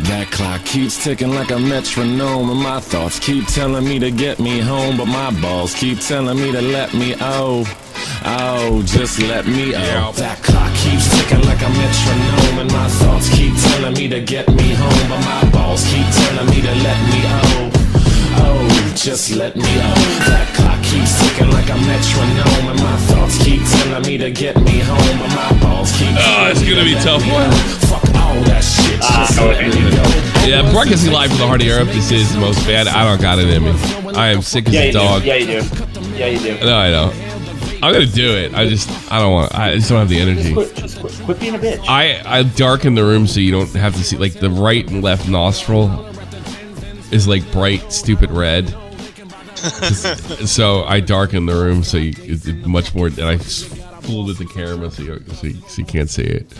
That clock keeps ticking like a metronome, and my thoughts keep telling me to get me home, but my balls keep telling me to let me just let me That clock keeps ticking like a metronome, and my thoughts keep telling me to get me home, but my balls keep telling me to let me just let me That clock keeps ticking like a metronome, and my thoughts keep telling me to get me home, but my balls keep it's gonna be tough. Fuck all that shit, just let me go. Yeah, before I can see live from the heart of Europe, this is the most bad. I don't got it in me. I am sick as a dog. Yeah, you do. Yeah, you do. No, I don't. I'm gonna do it. I just don't have the energy. Just quit being a bitch. I darken the room so you don't have to see, like, the right and left nostril is like bright, stupid red. So I darken the room so it's much more, and I fooled at the camera so you can't see it.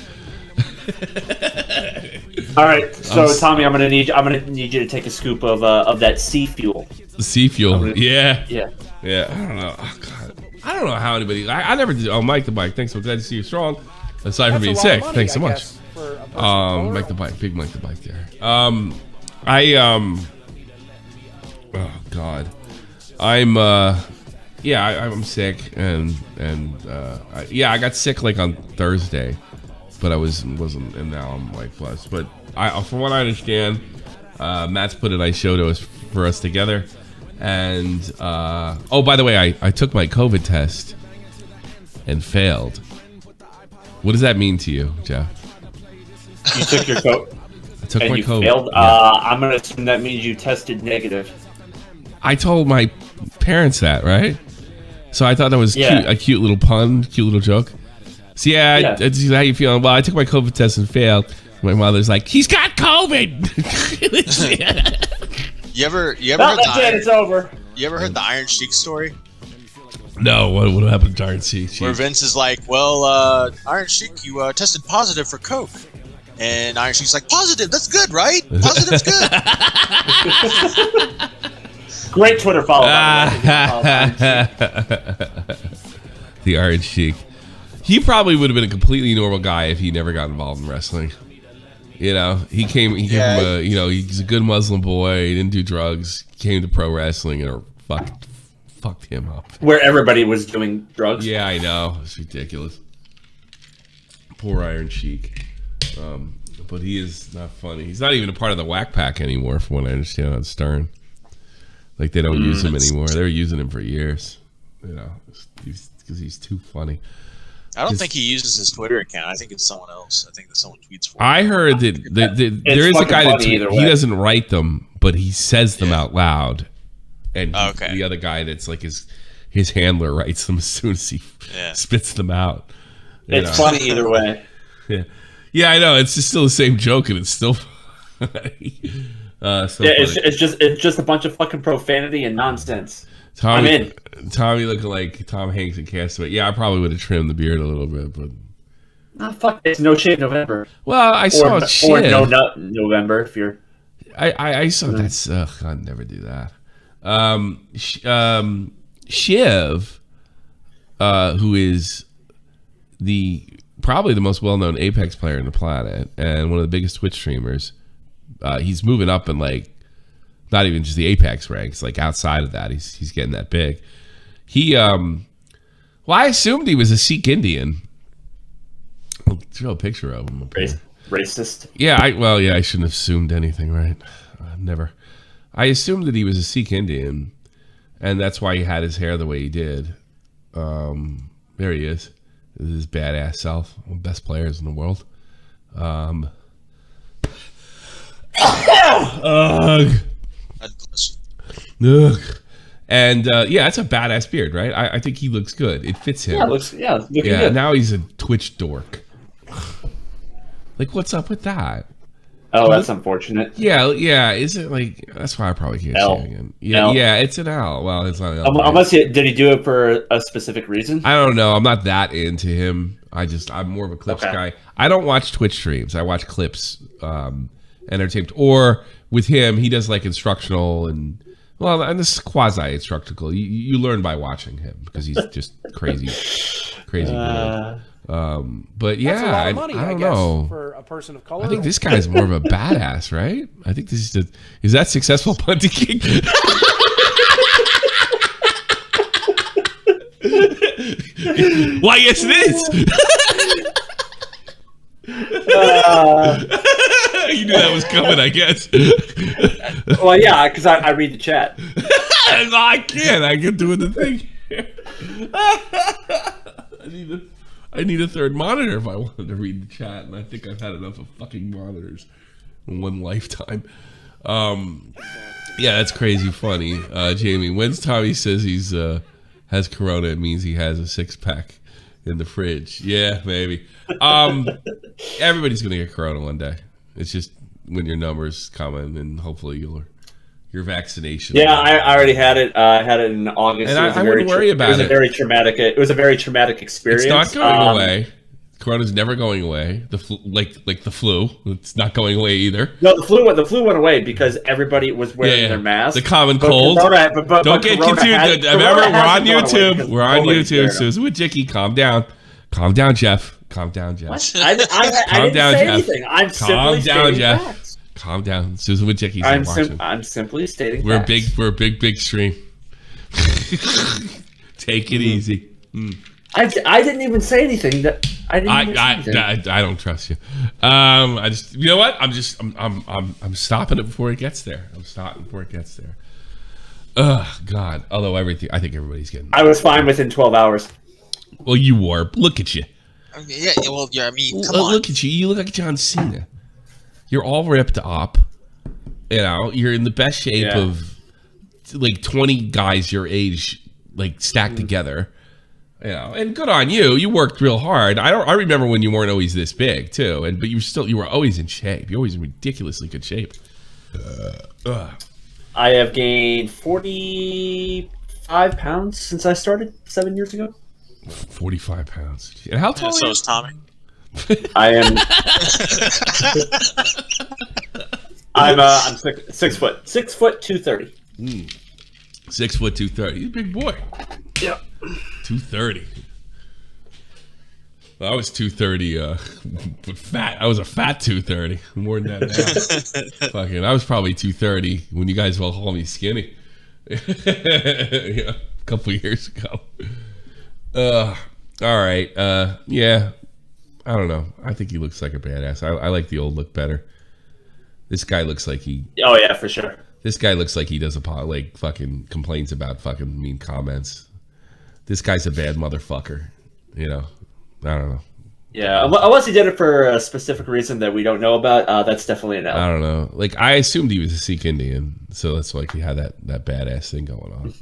All right, so Tommy, I'm gonna need you to take a scoop of that sea fuel. Sea fuel, yeah. Yeah. I don't know. Oh, God. I don't know how anybody. I never did. Oh, Mike the Bike. Thanks. I'm glad to see you strong. Aside from being sick, thanks so much. Mike the Bike, big Mike the Bike there. Oh God, I'm sick and I got sick like on Thursday, but I wasn't, and now I'm like blessed. But from what I understand, Matt's put a nice show for us together. And by the way, I took my COVID test and failed. What does that mean to you, Jeff? You took your COVID. I took my COVID. Failed? Yeah. I'm gonna assume that means you tested negative. I told my parents that, right? So I thought that was cute, a cute little pun, cute little joke. So it's how you feeling? Well, I took my COVID test and failed. My mother's like, he's got COVID. You ever heard it's over. You ever heard the Iron Sheik story? No, what happened to Iron Sheik? Where Vince is like, well, Iron Sheik, you tested positive for Coke. And Iron Sheik's like, positive, that's good, right? Positive's good. Great Twitter follow. The Iron Sheik. He probably would have been a completely normal guy if he never got involved in wrestling. You know, he came from he's a good Muslim boy. He didn't do drugs. Came to pro wrestling and fucked him up. Where everybody was doing drugs. Yeah, I know. It's ridiculous. Poor Iron Sheik. But he is not funny. He's not even a part of the Whack Pack anymore, from what I understand on Stern. Like, they don't use him anymore. They were using him for years. You know, because he's too funny. I don't think he uses his Twitter account. I think it's someone else. I think that someone tweets for him. I heard that there is a guy that he doesn't write them, but he says them out loud. And the other guy that's like his handler writes them as soon as he spits them out. It's funny either way. Yeah, I know. It's just still the same joke, and it's still funny. It's just a bunch of fucking profanity and nonsense. Tommy looking like Tom Hanks in Castaway. Yeah, I probably would have trimmed the beard a little bit, but fuck, it's No Shave November. Well, I saw shit. Or No Nut November if you're. I saw that's. I'd never do that. Shiv, who is probably the most well-known Apex player on the planet and one of the biggest Twitch streamers. He's moving up in like. Not even just the Apex ranks, like outside of that, he's getting that big. I assumed he was a Sikh Indian. I'll show a picture of him. Racist? Yeah, I shouldn't have assumed anything, right? Never. I assumed that he was a Sikh Indian, and that's why he had his hair the way he did. There he is. This is his badass self. One of the best players in the world. And that's a badass beard, right? I think he looks good. It fits him. Yeah, good. Now he's a Twitch dork. Like, what's up with that? Oh, that's unfortunate. Yeah. Is it like that's why I probably can't see it again. Yeah, it's an L. Well, it's not an L. Unless did he do it for a specific reason? I don't know. I'm not that into him. I'm more of a clips guy. I don't watch Twitch streams. I watch clips, entertainment, or with him, he does like instructional and this is quasi instructional. You learn by watching him because he's just crazy good. But yeah, That's a lot of money, I don't guess, know. for a person of color. I think this guy's more of a badass, right? I think this is that successful punting kick? Why, yes, it is. You knew that was coming, I guess. Well, yeah, because I read the chat. I can't. I can do the thing. I need a third monitor if I wanted to read the chat, and I think I've had enough of fucking monitors in one lifetime. Yeah, that's crazy funny. Jamie, when's Tommy says he's has corona, it means he has a 6-pack in the fridge. Yeah, maybe. Everybody's gonna get corona one day. It's just when your numbers come in, and hopefully your vaccination. Yeah, I already had it. I had it in August. And I wouldn't worry about it. It was a very traumatic. It was a very traumatic experience. It's not going away. Corona's never going away. The flu, like the flu, it's not going away either. No, the flu went away because everybody was wearing their mask. The common cold. Don't get confused. Remember, we're on YouTube. We're on YouTube. Susan with Jicky, calm down. Calm down, Jeff. Calm down, Jeff. What? I didn't say anything. I'm simply stating facts. Calm down, Susan with Jicky. I'm simply stating we're facts. We're a big stream. Take it easy. I didn't even say anything. I don't trust you. I just, you know what? I'm stopping it before it gets there. I'm stopping before it gets there. Ugh, God. Although I think everybody's getting. I was fine within 12 hours. Well, you were. Look at you. Yeah. Well, yeah. I mean, come on. Look at you. You look like John Cena. You're all ripped up. You know, you're in the best shape of like 20 guys your age, like stacked together. You know, and good on you. You worked real hard. I remember when you weren't always this big too, but you were always in shape. You're always in ridiculously good shape. I have gained 45 pounds since I started 7 years ago. 45 pounds. And how tall are you? So is Tommy. I am. I'm 6 foot. 6 foot 230. 6 foot 230. He's a big boy. Yeah. 230. Well, I was 230, but fat. I was a fat 230. More than that now. Fucking, I was probably 230 when you guys all called me skinny. Yeah, a couple years ago. All right. Yeah. I don't know. I think he looks like a badass. I like the old look better. This guy looks like he. Oh yeah, for sure. This guy looks like he does fucking complains about fucking mean comments. This guy's a bad motherfucker. You know, I don't know. Yeah, unless he did it for a specific reason that we don't know about, that's definitely an L. I don't know. Like, I assumed he was a Sikh Indian, so that's like he had that badass thing going on.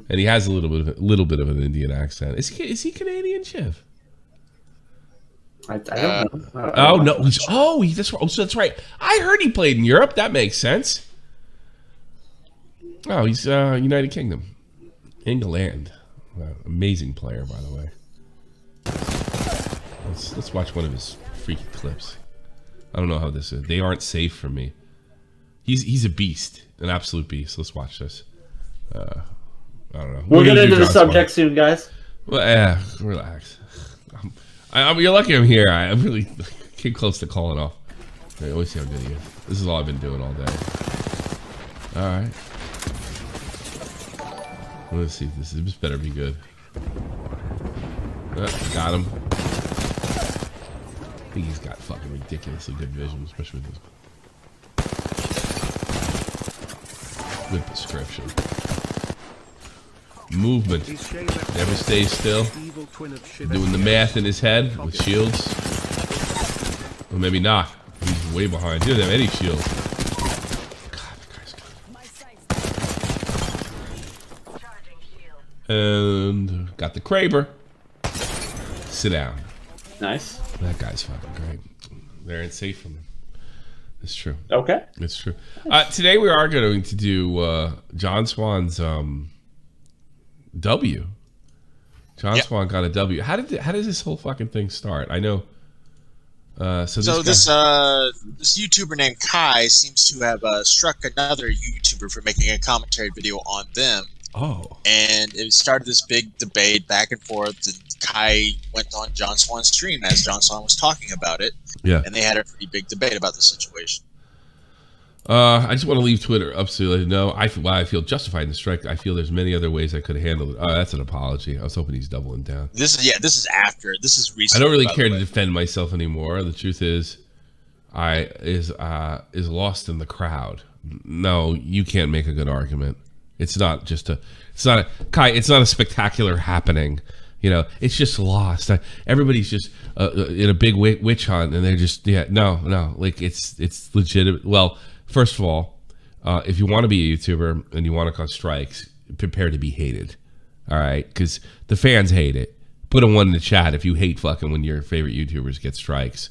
And he has a little bit of an Indian accent. Is he Canadian, Shiv? I don't know. Oh no! That's right. I heard he played in Europe. That makes sense. Oh, he's United Kingdom, England. Amazing player, by the way. Let's watch one of his freaky clips. I don't know how this is. They aren't safe for me. He's a beast, an absolute beast. Let's watch this. I don't know. We'll get into the subject soon, guys. Well, relax. You're lucky I'm here. I really came close to calling off. I always see how good he is. This is all I've been doing all day. All right. Let's see if this better be good. Got him. I think he's got fucking ridiculously good vision, especially with this good prescription. Movement. Never stays still. Doing the math in his head with shields. Or maybe not. He's way behind. He doesn't have any shields. God, that guy's good. And got the Kraber. Sit down. Nice. That guy's fucking great. They aren't safe from him. It's true. Okay. It's true. Today we are going to do John Swan's W. John Swan got a W. How did this whole fucking thing start? I know. This YouTuber named Kai seems to have struck another YouTuber for making a commentary video on them. Oh. And it started this big debate back and forth. And Kai went on John Swan's stream as John Swan was talking about it. Yeah. And they had a pretty big debate about the situation. I just want to leave Twitter up so you know. While I feel justified in the strike, I feel there's many other ways I could have handled it. Oh, that's an apology. I was hoping he's doubling down. This is after. This is recent. I don't really care to defend myself anymore. The truth is, is lost in the crowd. No, you can't make a good argument. It's not a spectacular happening. You know, it's just lost. Everybody's just in a big witch hunt, and they're just no. Like it's legitimate. Well, first of all, if you want to be a YouTuber and you want to cause strikes, prepare to be hated. All right, because the fans hate it. Put a 1 in the chat if you hate fucking when your favorite YouTubers get strikes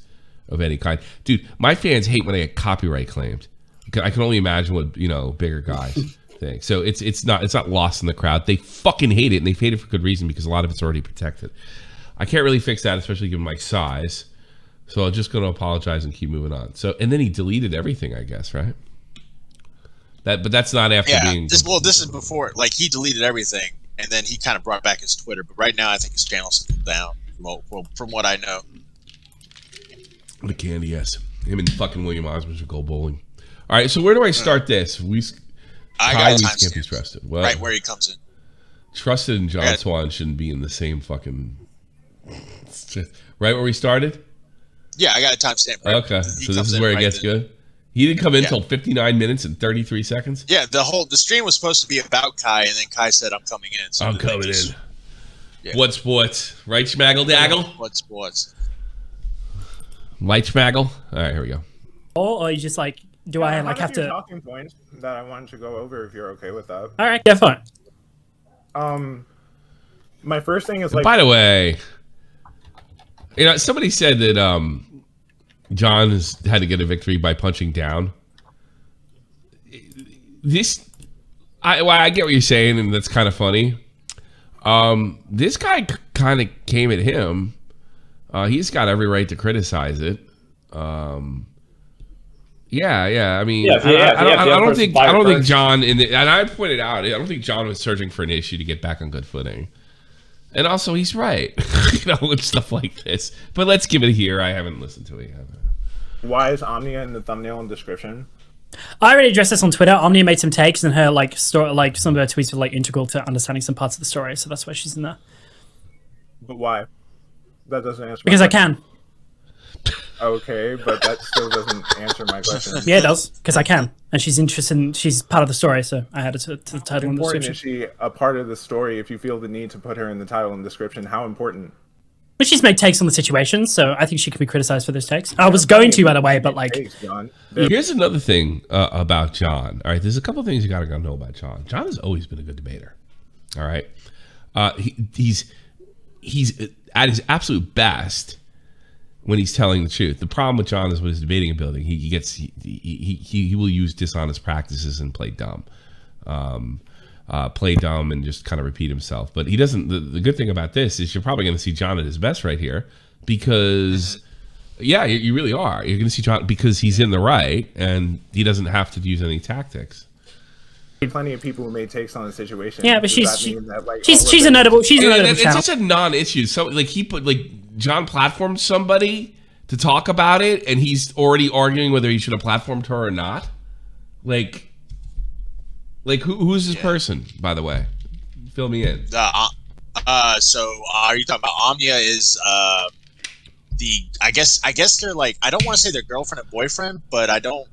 of any kind. Dude, my fans hate when I get copyright claimed. I can only imagine what bigger guys think. So it's not lost in the crowd. They fucking hate it, and they hate it for good reason because a lot of it's already protected. I can't really fix that, especially given my size. So I'm just going to apologize and keep moving on. So and then he deleted everything, I guess, right? But that's not after being. This is before. Like he deleted everything, and then he kind of brought back his Twitter. But right now, I think his channel's down. From what I know. The candy, yes. Him and fucking William Osmond should go bowling. All right, so where do I start this? I got Kylie's can't be trusted. Well, right where he comes in. Trusted and John Swan shouldn't be in the same fucking. Right where we started? Yeah, I got a timestamp. Right. Okay, so this is where it gets good. He didn't come in until 59 minutes and 33 seconds. Yeah, the stream was supposed to be about Kai, and then Kai said, "I'm coming in." So I'm coming in. Yeah. What sports? Right, Smaggle Daggle? What sports? Light Smaggle? All right, here we go. Or you just like, do I like have to talking points that I wanted to go over if you're okay with that? All right, yeah, fine. My first thing is like. By the way, somebody said that John has had to get a victory by punching down. I get what you're saying, and that's kind of funny. This guy kind of came at him. He's got every right to criticize it. I mean, I don't think John and I pointed out, I don't think John was searching for an issue to get back on good footing. And also, he's right, and stuff like this. But let's give it here. I haven't listened to it yet. Why is Omnia in the thumbnail and description? I already addressed this on Twitter. Omnia made some takes, and her some of her tweets were integral to understanding some parts of the story. So that's why she's in there. But why? That doesn't answer. Because I can. Okay, but that still doesn't answer my question. Yeah, it does, because I can, and she's interested in. She's part of the story, so I added to the title and description. Is she a part of the story? If you feel the need to put her in the title and description, how important? But she's made takes on the situation, so I think she can be criticized for those takes. I was going to, by the way, but here's another thing about John. All right, there's a couple things you gotta know about John. John has always been a good debater. All right, he's at his absolute best when he's telling the truth. The problem with John is with his debating ability. He will use dishonest practices and play dumb. Play dumb and just kind of repeat himself. But he doesn't. The good thing about this is you're probably going to see John at his best right here because, you really are. You're going to see John because he's in the right and he doesn't have to use any tactics. Plenty of people who made takes on the situation. Yeah, but she's a notable channel. It's just a non-issue. So John platformed somebody to talk about it, and he's already arguing whether he should have platformed her or not. Who's this person, by the way? Fill me in. So are you talking about Omnia is I guess they're I don't want to say they're girlfriend and boyfriend, but I don't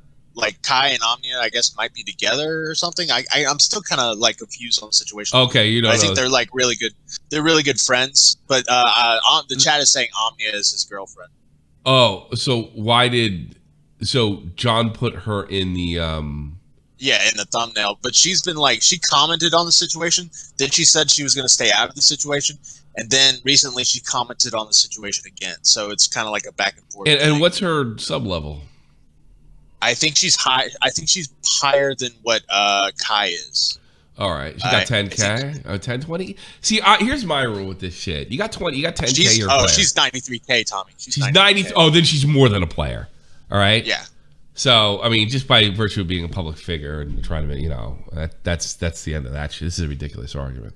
Kai and Omnia I guess might be together or something. I'm still kind of confused on the situation. Okay, you don't know. I think they're really good. They're really good friends, but the chat is saying Omnia is his girlfriend. Oh, so John put her in the Yeah, in the thumbnail. But she's been she commented on the situation. Then she said she was going to stay out of the situation. And then recently she commented on the situation again. So it's kind of like a back and forth. And what's her sub level? I think she's high. I think she's higher than what Kai is. All right, she got 10K, 1020. See, here's my rule with this shit. You got 20, you got 10K. You're a player. She's 93K, Tommy. She's 90. Oh, then she's more than a player. All right. Yeah. So I mean, just by virtue of being a public figure and trying to, that's the end of that shit. This is a ridiculous argument.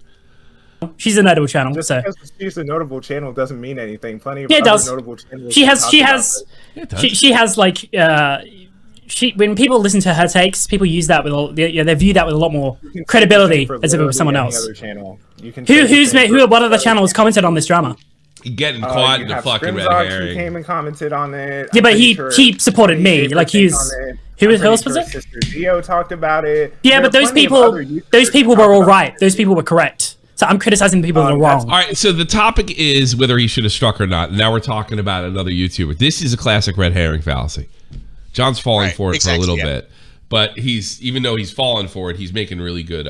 She's a notable channel, Just so because she's a notable channel doesn't mean anything. Plenty of yeah, it other does. notable channels. She has like when people listen to her takes, people use that with they view that with a lot more credibility as if it was someone else. What other channels commented on this drama? Getting caught in the fucking red herring. He came and commented on it. Yeah, but he supported me. Like who else was it? Sister Dio talked about it. Yeah, but those people were all right. Those people were correct. So I'm criticizing the people that are wrong. All right, so the topic is whether he should have struck or not. Now we're talking about another YouTuber. This is a classic red herring fallacy. John's falling for it for a little bit, but even though he's fallen for it, he's making really good.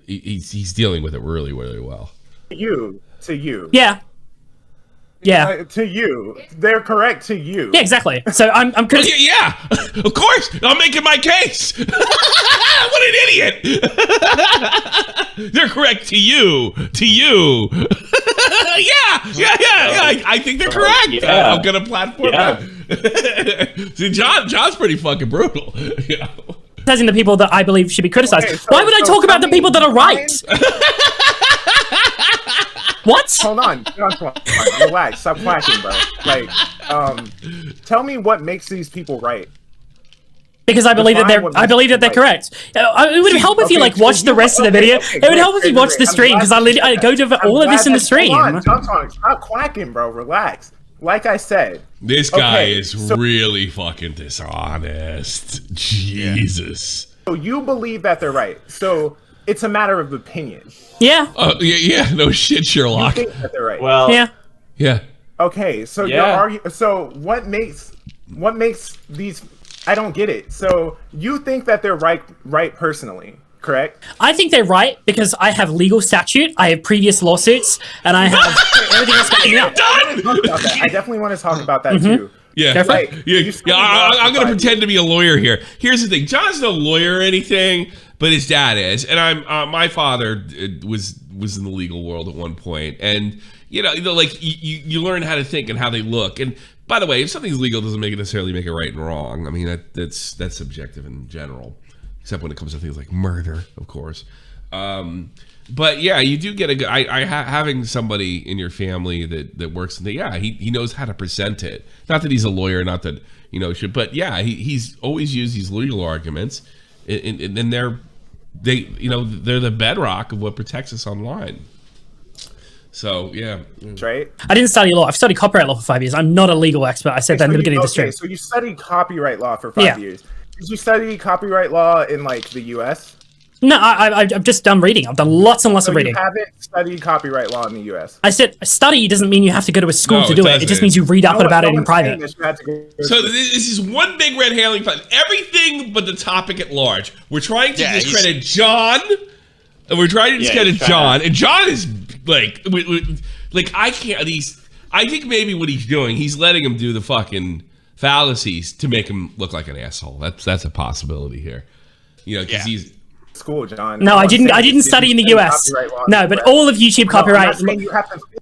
He's dealing with it really, really well. To you. Yeah. Yeah. To you. They're correct to you. Yeah, exactly. So I'm yeah, of course. I'm making my case. What an idiot. They're correct to you. To you. Yeah. I think they're correct. Yeah. I'm going to platform them. See, John's pretty fucking brutal. You know? criticizing the people that I believe should be criticized. Okay, Why would I talk about the people that are right? What? Hold on. Relax. Stop quacking, bro. Like, tell me what makes these people right. Because I believe that they're correct. It would help if you watched the rest of the video. It would help if you watched the stream because I go over all of this in the stream. Stop quacking, bro. Relax. Like I said, this guy is really fucking dishonest. Jesus. So you believe that they're right. So it's a matter of opinion. Yeah. Yeah. No shit, Sherlock. You think that they're right. Well. Yeah. Okay. So you're arguing. So what makes these? I don't get it. So you think that they're right personally, correct? I think they're right because I have legal statute, I have previous lawsuits, and I have everything else backing up. I definitely want to talk about that too. Yeah, I'm going to pretend to be a lawyer here. Here's the thing: John's no lawyer or anything, but his dad is, and I'm. My father was in the legal world at one point, and you learn how to think and how they look. And by the way, if something's legal, doesn't necessarily make it right and wrong. I mean, that's subjective in general, except when it comes to things like murder, of course. But yeah, you do get having somebody in your family that works in he knows how to present it. Not that he's a lawyer, not that should, but yeah, he's always used these legal arguments, and they're the bedrock of what protects us online. So yeah, right. I didn't study law. I've studied copyright law for 5 years. I'm not a legal expert. I said that in the beginning of the stream. So you studied copyright law for 5 years. Did you study copyright law in the U.S.? No, I've just done reading. I've done lots and lots of reading. You haven't studied copyright law in the U.S. I said study doesn't mean you have to go to a school to do it. It just means you read up about it in private. So this is one big red herring fight. Everything but the topic at large. We're trying to discredit John. And we're trying to discredit John. And John is I can't. I think maybe what he's doing, he's letting him do the fucking fallacies to make him look like an asshole. That's a possibility here. Because he's. School, John. No, I didn't study in the US. No, but all of YouTube copyright.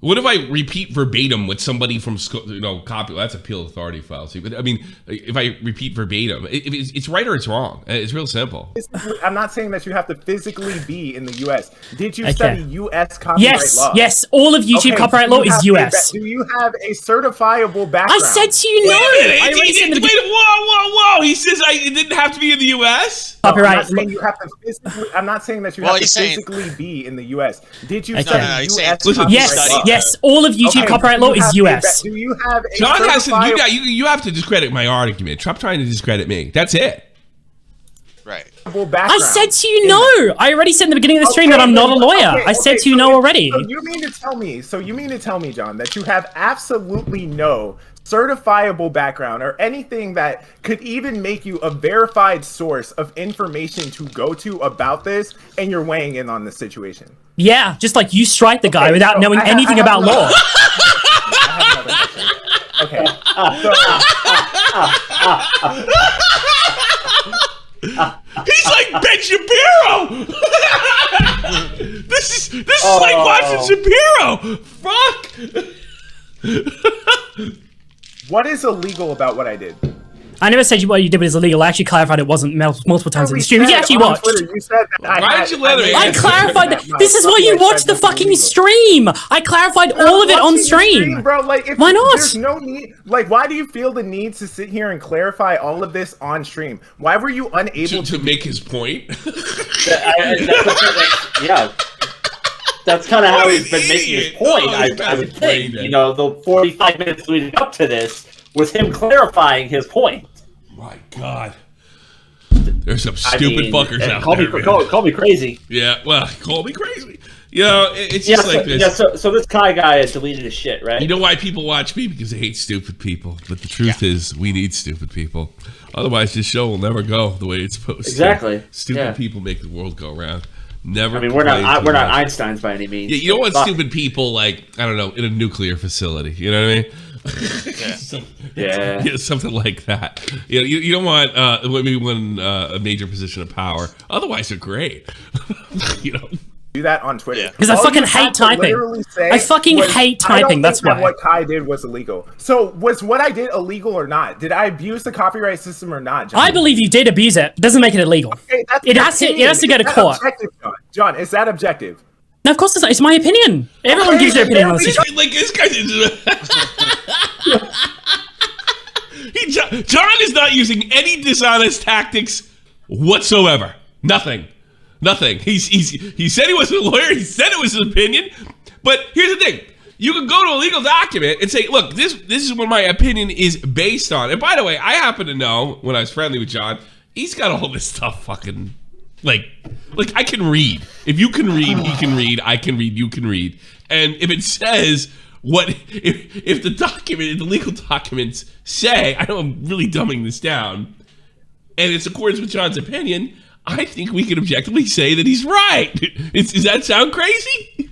What if I repeat verbatim what somebody from school, copy? That's appeal authority fallacy. But I mean, if I repeat verbatim, it's right or it's wrong. It's real simple. I'm not saying that you have to physically be in the US. Did you study US copyright law? Yes. All of YouTube copyright law is US. Do you have a certifiable background? I said to you no. Whoa! He says it didn't have to be in the US. Copyright. I'm not saying that you have to physically be in the U.S. Did you study U.S. Yes. All of YouTube copyright law is U.S. Do you have a John has to, you have to discredit my argument. Stop trying to discredit me. That's it. Right. I said to you no. I already said in the beginning of the stream that I'm not a lawyer. I said to you no already. So you mean to tell me, John, that you have absolutely no certifiable background or anything that could even make you a verified source of information to go to about this, and you're weighing in on the situation? Yeah, just like you strike the guy without knowing anything about law. Okay. He's like Ben Shapiro. This is like watching Shapiro. Fuck. What is illegal about what I did? I never said what you did was illegal. I actually clarified it wasn't multiple times in the stream. You actually watched. You said that Why did you let her? I clarified that. This is why you watch the fucking stream. I clarified all of it on stream. Bro, like, why not? There's no need. Like, why do you feel the need to sit here and clarify all of this on stream? Why were you unable to make his point? Yeah. That's kind of how he's been making his point. I would think. You know, the 45 minutes leading up to this was him clarifying his point. My God. There's some stupid fuckers out there. Call me crazy. Yeah, well, call me crazy. You know, it's just like this. Yeah, so this Kai guy has deleted his shit, right? You know why people watch me? Because they hate stupid people. But the truth is, we need stupid people. Otherwise, this show will never go the way it's supposed to. Exactly. Stupid people make the world go round. Never. I mean, we're not Einsteins by any means. Yeah, you don't want stupid people like, I don't know, in a nuclear facility. You know what I mean? Yeah, something like that. You know, you don't want maybe when a major position of power. Otherwise, they're great. You know. Do that on Twitter because I fucking hate typing. I fucking hate typing. That's why. What Kai did was illegal. So was what I did illegal or not? Did I abuse the copyright system or not, John? I believe you did abuse it. It doesn't make it illegal. Okay, it has to go to court. John, is that objective? No, of course it's not. It's my opinion. Everyone gives their opinion on this issue. Like this guy. John is not using any dishonest tactics whatsoever. Nothing. He said he wasn't a lawyer. He said it was his opinion. But here's the thing: you can go to a legal document and say, "Look, this is what my opinion is based on." And by the way, I happen to know when I was friendly with John, he's got all this stuff fucking like I can read. If you can read, he can read. I can read. You can read. And if it says if the legal documents say, I know I'm really dumbing this down, and it's accordance with John's opinion, I think we can objectively say that he's right. Does that sound crazy?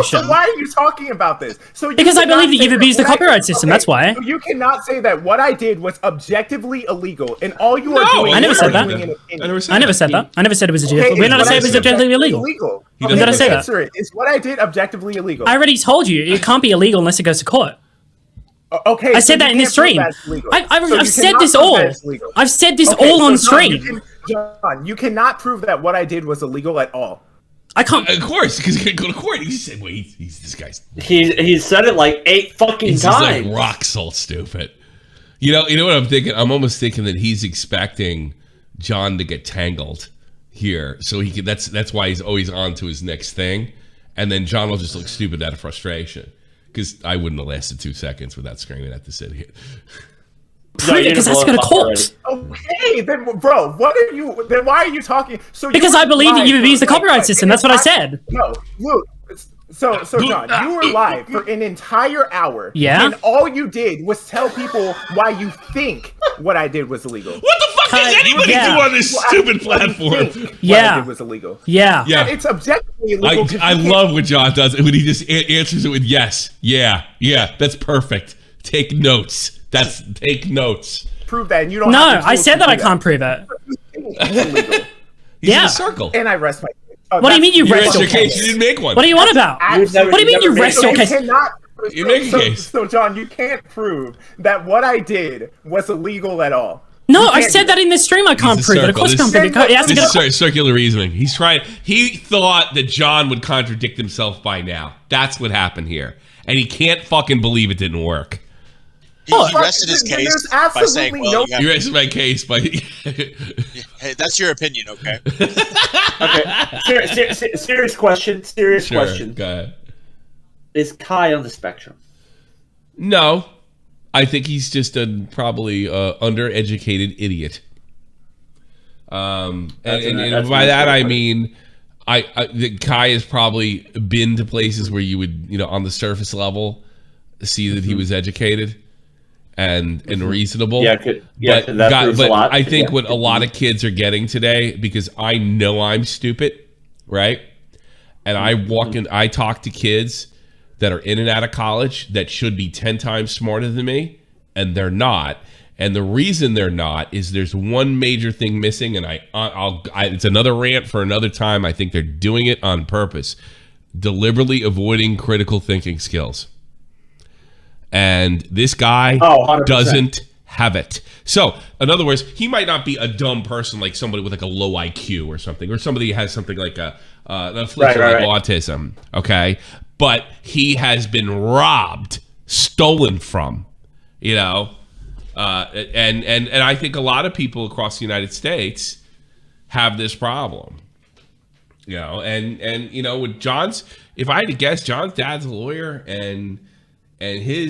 So why are you talking about this? Because I believe that you've abused the copyright system. That's why. So you cannot say that what I did was objectively illegal, and all you are doing. I never said that. I never said that. I never said it was objectively. We're not saying it was objectively illegal. When did I say that? Is what I did objectively illegal? I already told you it can't be illegal unless it goes to court. Okay, I said that in the stream. I've said this all. I've said this all on stream. John, you cannot prove that what I did was illegal at all. I can't. Of course, because he can go to court. He said, "Well, he's this guy's." He said it like 8 fucking times. He's like rock salt stupid. You know what I'm thinking? I'm almost thinking that he's expecting John to get tangled here, so he can. That's why he's always on to his next thing, and then John will just look stupid out of frustration. Because I wouldn't have lasted 2 seconds without screaming at the city. Prove it, because that's going to court. Okay, then, bro, then why are you talking? Because I believe that you've abused the copyright system. That's what I said. No, look. So John, you were live for an entire hour. Yeah. And all you did was tell people why you think what I did was illegal. What the fuck does anybody do on this stupid platform? What I did was illegal. Yeah. And it's objectively illegal. I love what John does when he just answers it with yes. Yeah. That's perfect. Take notes. Take notes. Prove that, and you don't. No, have I said that I can't prove it. He's in a circle. And I rest my. What do you mean you rest your case? You didn't make one. What are you on about? What do you mean you rest your case? You make a case. So John, you can't prove that what I did was illegal at all. No, I said that in this stream. I can't prove it. Of course, it can't prove it. This is circular reasoning. He thought that John would contradict himself by now. That's what happened here, and he can't fucking believe it didn't work. He rested his case by saying, "Well, you rested my case by." Hey, that's your opinion, okay? Okay. Serious question. Question. Go ahead. Is Kai on the spectrum? No, I think he's just a probably undereducated idiot. And by that I mean, Kai has probably been to places where you would, on the surface level, see that he was educated and reasonable. But I think what a lot of kids are getting today, because I know I'm stupid, right? And I talk to kids that are in and out of college that should be 10 times smarter than me, and they're not. And the reason they're not is there's one major thing missing, and it's another rant for another time. I think they're doing it on purpose, deliberately avoiding critical thinking skills. And this guy doesn't have it. So, in other words, he might not be a dumb person like somebody with like a low IQ or something, or somebody who has something like an affliction like autism, okay? But he has been robbed, stolen from, you know? And I think a lot of people across the United States have this problem, you know? And you know, with John's, if I had to guess, John's dad's a lawyer, and everything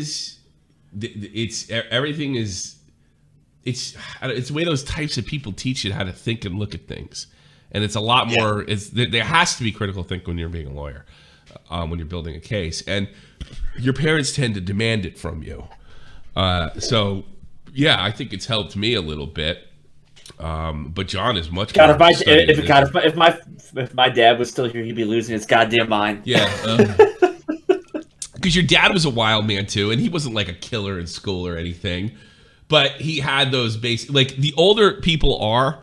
is, it's the way those types of people teach you how to think and look at things. And it's a lot more, there has to be critical thinking when you're being a lawyer, when you're building a case. And your parents tend to demand it from you. So, yeah, I think it's helped me a little bit. But John is much more. If my dad was still here, he'd be losing his goddamn mind. Yeah. Because your dad was a wild man, too. And he wasn't like a killer in school or anything. But he had those basic, like the older people are,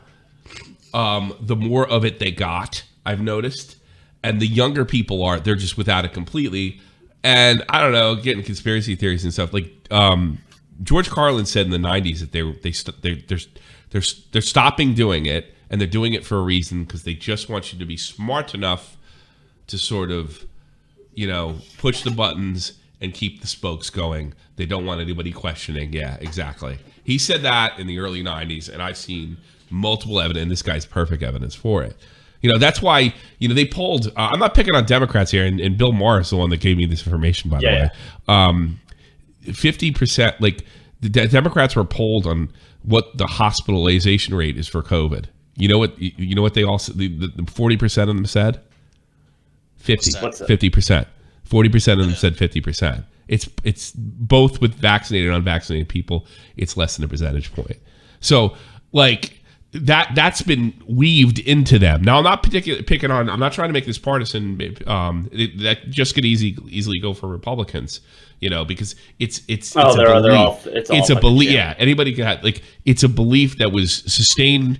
the more of it they got, I've noticed. And the younger people are, they're just without it completely. And I don't know, getting conspiracy theories and stuff. Like George Carlin said in the 90s that they're stopping doing it, and they're doing it for a reason, because they just want you to be smart enough to sort of, you know, push the buttons and keep the spokes going. They don't want anybody questioning. Yeah, exactly. He said that in the early 90s, and I've seen multiple evidence, and this guy's perfect evidence for it. You know, that's why, you know, they polled, I'm not picking on Democrats here, and Bill Maher is the one that gave me this information, by the way. 50%, like, the Democrats were polled on what the hospitalization rate is for COVID. You know what they all said, the 40% of them said? 50%. 40% of them said 50%. It's both with vaccinated and unvaccinated people. It's less than a percentage point. So like that's been weaved into them. Now I'm not picking on. I'm not trying to make this partisan. That just could easily go for Republicans. You know, because it's a belief. Yeah, anybody can have, like, it's a belief that was sustained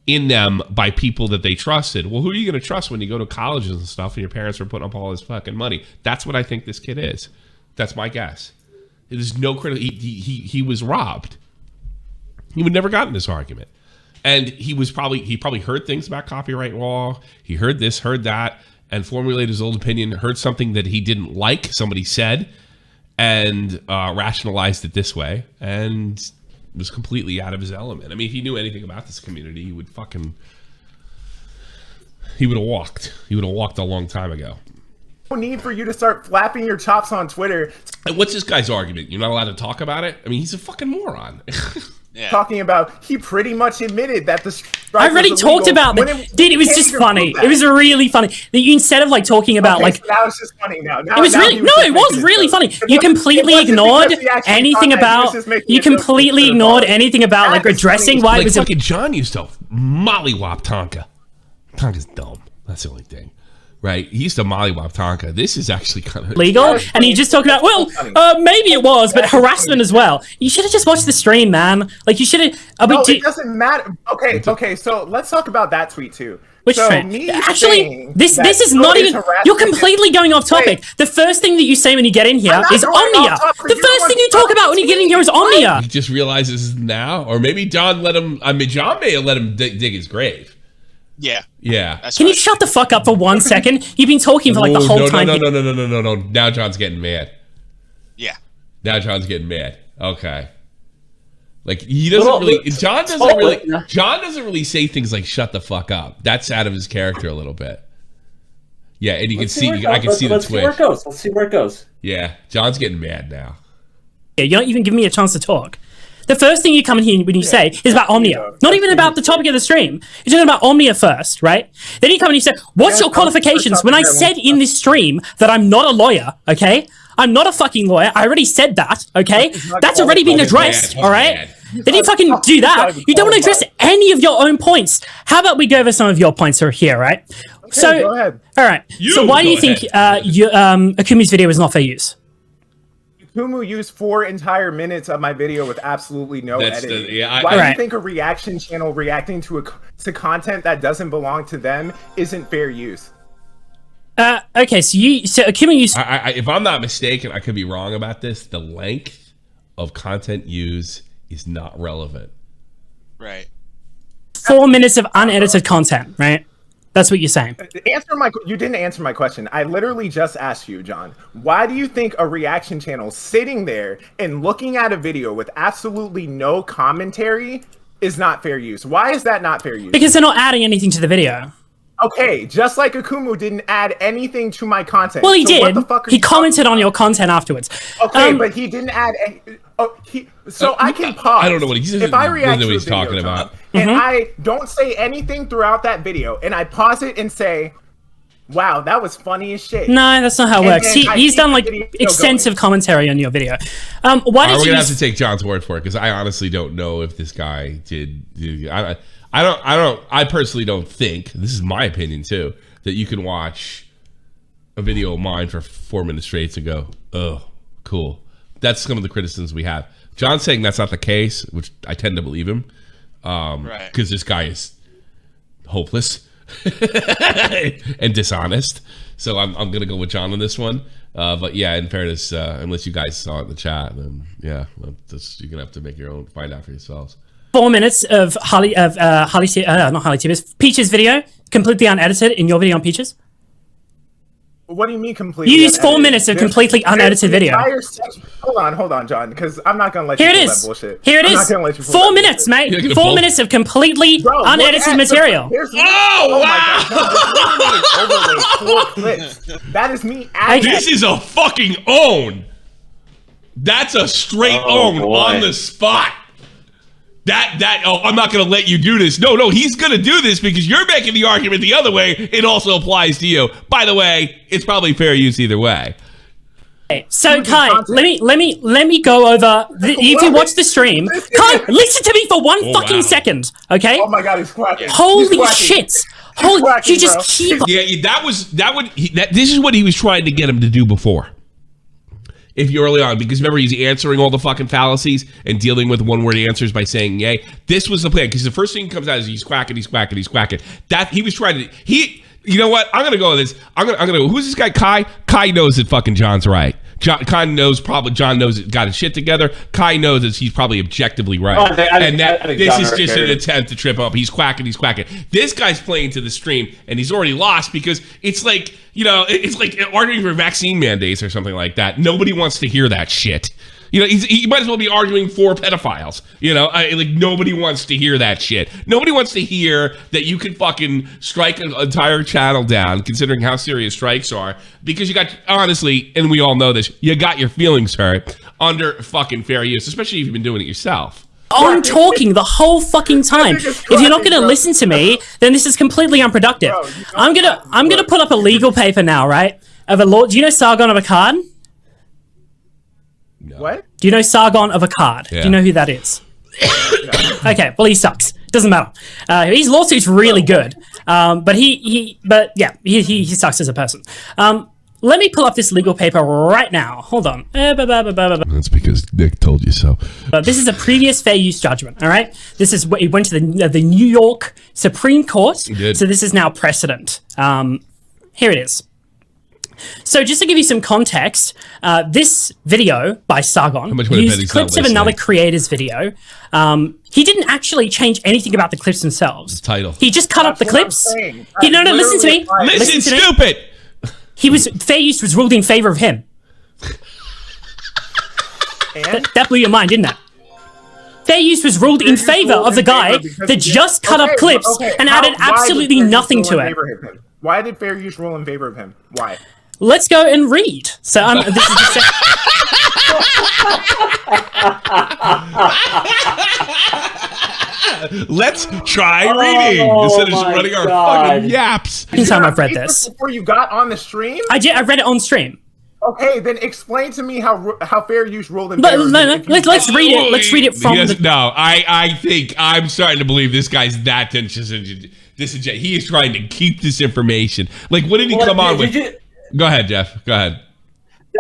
in them by people that they trusted. Well, who are you going to trust when you go to colleges and stuff, and your parents are putting up all this fucking money? That's what I think this kid is. That's my guess. There's no critical. He was robbed. He would never gotten this argument, and he probably heard things about copyright law. He heard this, heard that, and formulated his own opinion. Heard something that he didn't like, somebody said, and rationalized it this way, and was completely out of his element. I mean, if he knew anything about this community, he would have walked. He would have walked a long time ago. No need for you to start flapping your chops on Twitter. And what's this guy's argument? You're not allowed to talk about it? I mean, he's a fucking moron. Yeah. Talking about, he pretty much admitted that the strike I already talked about that. Dude, it was just funny. It was really funny. Instead of like talking about so now it's just funny now. It was really it was really funny. You completely ignored anything about. You completely ignored anything about like addressing why it was. Fucking John used to mollywop Tonka. Tonka's dumb. That's the only thing. Right, he used to mollywop Tonka. This is actually kind of legal, and he just talked about, maybe it was, but harassment as well. You should have just watched the stream, man. Like, you should have. It doesn't matter. Okay. So let's talk about that tweet too. Which tweet? Actually, this is not even. You're completely going off topic. Wait, the first thing that you say when you get in here is Omnia. The first thing you talk about when you get in here is Omnia. He just realizes now, or maybe John let him. I mean, John may have let him dig his grave. Yeah. Can you shut the fuck up for 1 second? You've been talking for like the whole time. No. Now John's getting mad. Yeah. Now John's getting mad. Okay. Like he doesn't really. John doesn't really say things like "shut the fuck up." That's out of his character a little bit. Yeah, and you can see. I can see the twitch. Let's see where it goes. Yeah, John's getting mad now. Yeah, you're not even giving me a chance to talk. The first thing you come in here when you say is about Omnia. Not even about the topic of the stream. You're talking about Omnia first, right? Then you come and you say, what's your qualifications? When I said in this stream that I'm not a lawyer, okay? I'm not a fucking lawyer. I already said that, okay? That's already been addressed, all right? Then you fucking do that. You don't want to address any of your own points. How about we go over some of your points here, right? Okay, go ahead. All right. So why do you think Akumi's video is not fair use? Kumu used 4 entire minutes of my video with absolutely no editing. Why do you think a reaction channel reacting to content that doesn't belong to them isn't fair use? Okay, so Akuma used. If I'm not mistaken, I could be wrong about this. The length of content used is not relevant. Right. 4 minutes of unedited content, right? That's what you're saying. You didn't answer my question. I literally just asked you, John. Why do you think a reaction channel sitting there and looking at a video with absolutely no commentary is not fair use? Why is that not fair use? Because they're not adding anything to the video. Okay, just like Akumu didn't add anything to my content. Well, he so did. What the fuck are He you commented on your content afterwards. Okay, but he didn't add any. So I can pause. I don't know what he's. If I react to a he's video, talking about, and I don't say anything throughout that video, and I pause it and say, "Wow, that was funny as shit." No, that's not how it And works. then I He's keep done the like video extensive commentary on your video. Why we're did you? gonna have to take John's word for it because I honestly don't know if this guy did. I personally don't think. This is my opinion too. That you can watch a video of mine for 4 minutes straight and go, "Oh, cool." That's some of the criticisms we have. John's saying that's not the case, which I tend to believe him, because this guy is hopeless and dishonest. So I'm gonna go with John on this one. But yeah, in fairness, unless you guys saw it in the chat, then yeah, you're gonna have to make your own, find out for yourselves. 4 minutes of Peach's video, completely unedited in your video on Peach's. What do you mean completely? You used 4 minutes of completely unedited video. Hold on, John, because I'm not gonna let Here you it pull is. that bullshit. Here it I'm is. not gonna let you pull 4 that minutes, bullshit. mate. You're 4 gonna minutes of completely unedited material. Oh my god, John, overlay 4 clips. That is me adding. This is a fucking own. That's a straight own on the spot. I'm not going to let you do this. No, he's going to do this because you're making the argument the other way. It also applies to you. By the way, it's probably fair use either way. Okay, so Kai, let me go over. If you watch the stream, Kai, listen to me for one fucking second, okay? Oh my god, he's quacking. Holy He's shit! quacking, You just keep. Yeah, this is what he was trying to get him to do before. If you early on, because remember, he's answering all the fucking fallacies and dealing with one-word answers by saying yay. This was the plan, because the first thing that comes out is he's quacking. That he was trying to. You know what? I'm gonna go with this. I'm gonna go. Who's this guy? Kai. Kai knows that fucking John's right. John knows got his shit together. Kai knows that he's probably objectively right. This is just an attempt to trip up. He's quacking. This guy's playing to the stream, and he's already lost because it's like, it's like arguing for vaccine mandates or something like that. Nobody wants to hear that shit. He might as well be arguing for pedophiles. Like nobody wants to hear that shit. Nobody wants to hear that you can fucking strike an entire channel down, considering how serious strikes are, because you got, honestly, and we all know this, you got your feelings hurt under fucking fair use, especially if you've been doing it yourself. I'm talking the whole fucking time. If you're not going to listen to me, then this is completely unproductive. I'm gonna put up a legal paper now, right? Of a law. Do you know Sargon of Akkad? No. What? Do you know Sargon of Akkad? Yeah. Do you know who that is? Okay, well, he sucks. Doesn't matter. His lawsuit's really good, but he sucks as a person. Let me pull up this legal paper right now. Hold on. That's because Nick told you so. This is a previous fair use judgment. All right. This is what it went to the New York Supreme Court. So this is now precedent. Here it is. So just to give you some context, this video by Sargon used clips of another creator's video. He didn't actually change anything about the clips themselves. The title. He just cut up the clips. No, listen to me. Listen, stupid! Fair use was ruled in favor of him. And? That blew your mind, didn't it? Fair use was ruled in favor of the guy that just cut up clips and added absolutely nothing to it. Why did fair use rule in favor of him? Why? Let's go and read. So this is Let's try reading instead of just running our fucking yaps. Second time I've read this. Before you got on the stream? I read it on stream. Okay, then explain to me how fair use ruled in But favor. let's read it. Let's read it from the. No, I think I'm starting to believe this guy's that disingenuous. He is trying to keep this information. Like, what did he come on with? Go ahead, Jeff. Go ahead.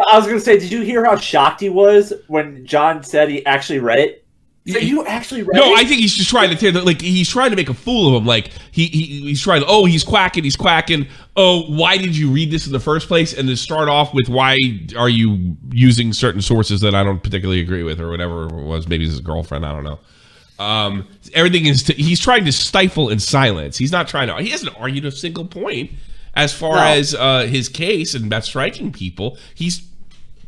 I was going to say, did you hear how shocked he was when John said he actually read it? So you actually read No, it? I think he's just trying to tear like he's trying to make a fool of him. Like he's trying to, oh, he's quacking. Oh, why did you read this in the first place? And to start off with, why are you using certain sources that I don't particularly agree with, or whatever it was? Maybe his girlfriend. I don't know. Everything is he's trying to stifle in silence. He hasn't argued a single point as far as his case and about striking people. He's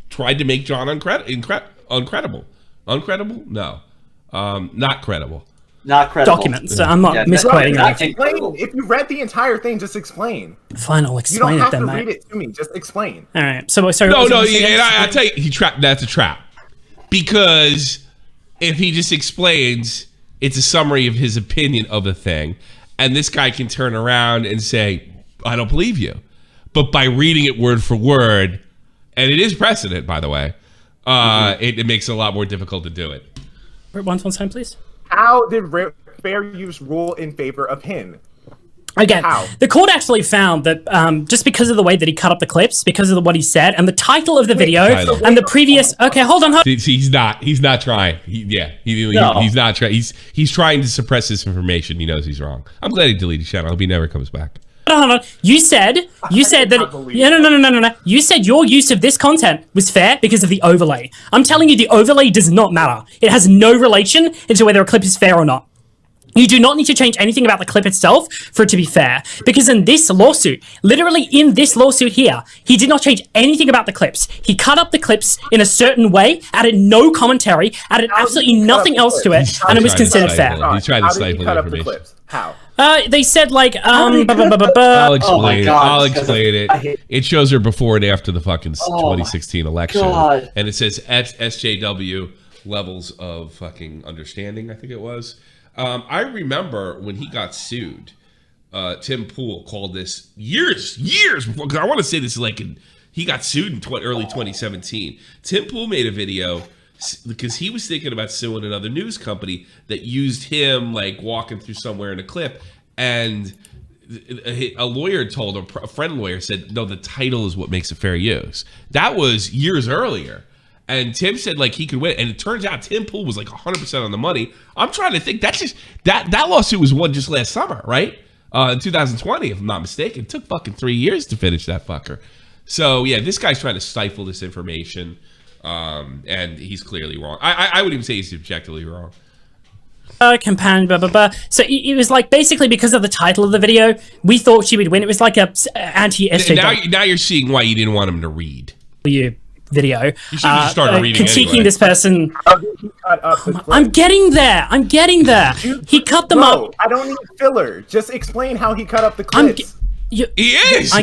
tried to make John uncredible. Uncredible? No. Not credible. Not credible. Documents. So I'm not misquoting anything. Explain. If you read the entire thing, just explain. Fine, I'll You explain don't it have then, to mate. read it to me. Just explain. All right. So sorry. No, what was it and again? I tell you, that's a trap. Because if he just explains, it's a summary of his opinion of the thing, and this guy can turn around and say, I don't believe you. But by reading it word for word, and it is precedent, by the way, it makes it a lot more difficult to do it. One time, please. How did fair use rule in favor of him? Again, How? the court actually found that just because of the way that he cut up the clips, because of what he said, and the title of the video, Title. and the previous. Okay, hold on. See, he's not trying. He's not trying. He's trying to suppress this information. He knows he's wrong. I'm glad he deleted his channel. I hope he never comes back. Hold on. You said that. No. You said your use of this content was fair because of the overlay. I'm telling you, the overlay does not matter. It has no relation into whether a clip is fair or not. You do not need to change anything about the clip itself for it to be fair. Because in this lawsuit, literally in this lawsuit here, he did not change anything about the clips. He cut up the clips in a certain way, added no commentary, added absolutely nothing else to it, and it was considered fair. He's trying to How did he stifle cut the up the information. clips? How? They said like, I'll Oh my explain it. God, I'll because explain I it. hate- It shows her before and after the fucking 2016 election. God. And it says SJW levels of fucking understanding, I think it was. I remember when he got sued, Tim Pool called this years before, because I want to say this is like he got sued in early 2017. Tim Pool made a video because he was thinking about suing another news company that used him like walking through somewhere in a clip, and a lawyer told him, a friend lawyer said, no, the title is what makes it fair use. That was years earlier. And Tim said like he could win, and it turns out Tim Pool was like 100% on the money. I'm trying to think. That's just that lawsuit was won just last summer, right? In 2020, if I'm not mistaken. It took fucking 3 years to finish that fucker. So yeah, this guy's trying to stifle this information, and he's clearly wrong. I would even say he's objectively wrong. Companion, blah, blah, blah. So it was like basically because of the title of the video, we thought she would win. It was like a anti-SJW Now you're seeing why you didn't want him to read. video. You should have just started reading critiquing anyway. this person. How did he cut up the clips? I'm getting there. He cut them Bro, up. I don't need filler. Just explain how he cut up the I'm. clips. He is.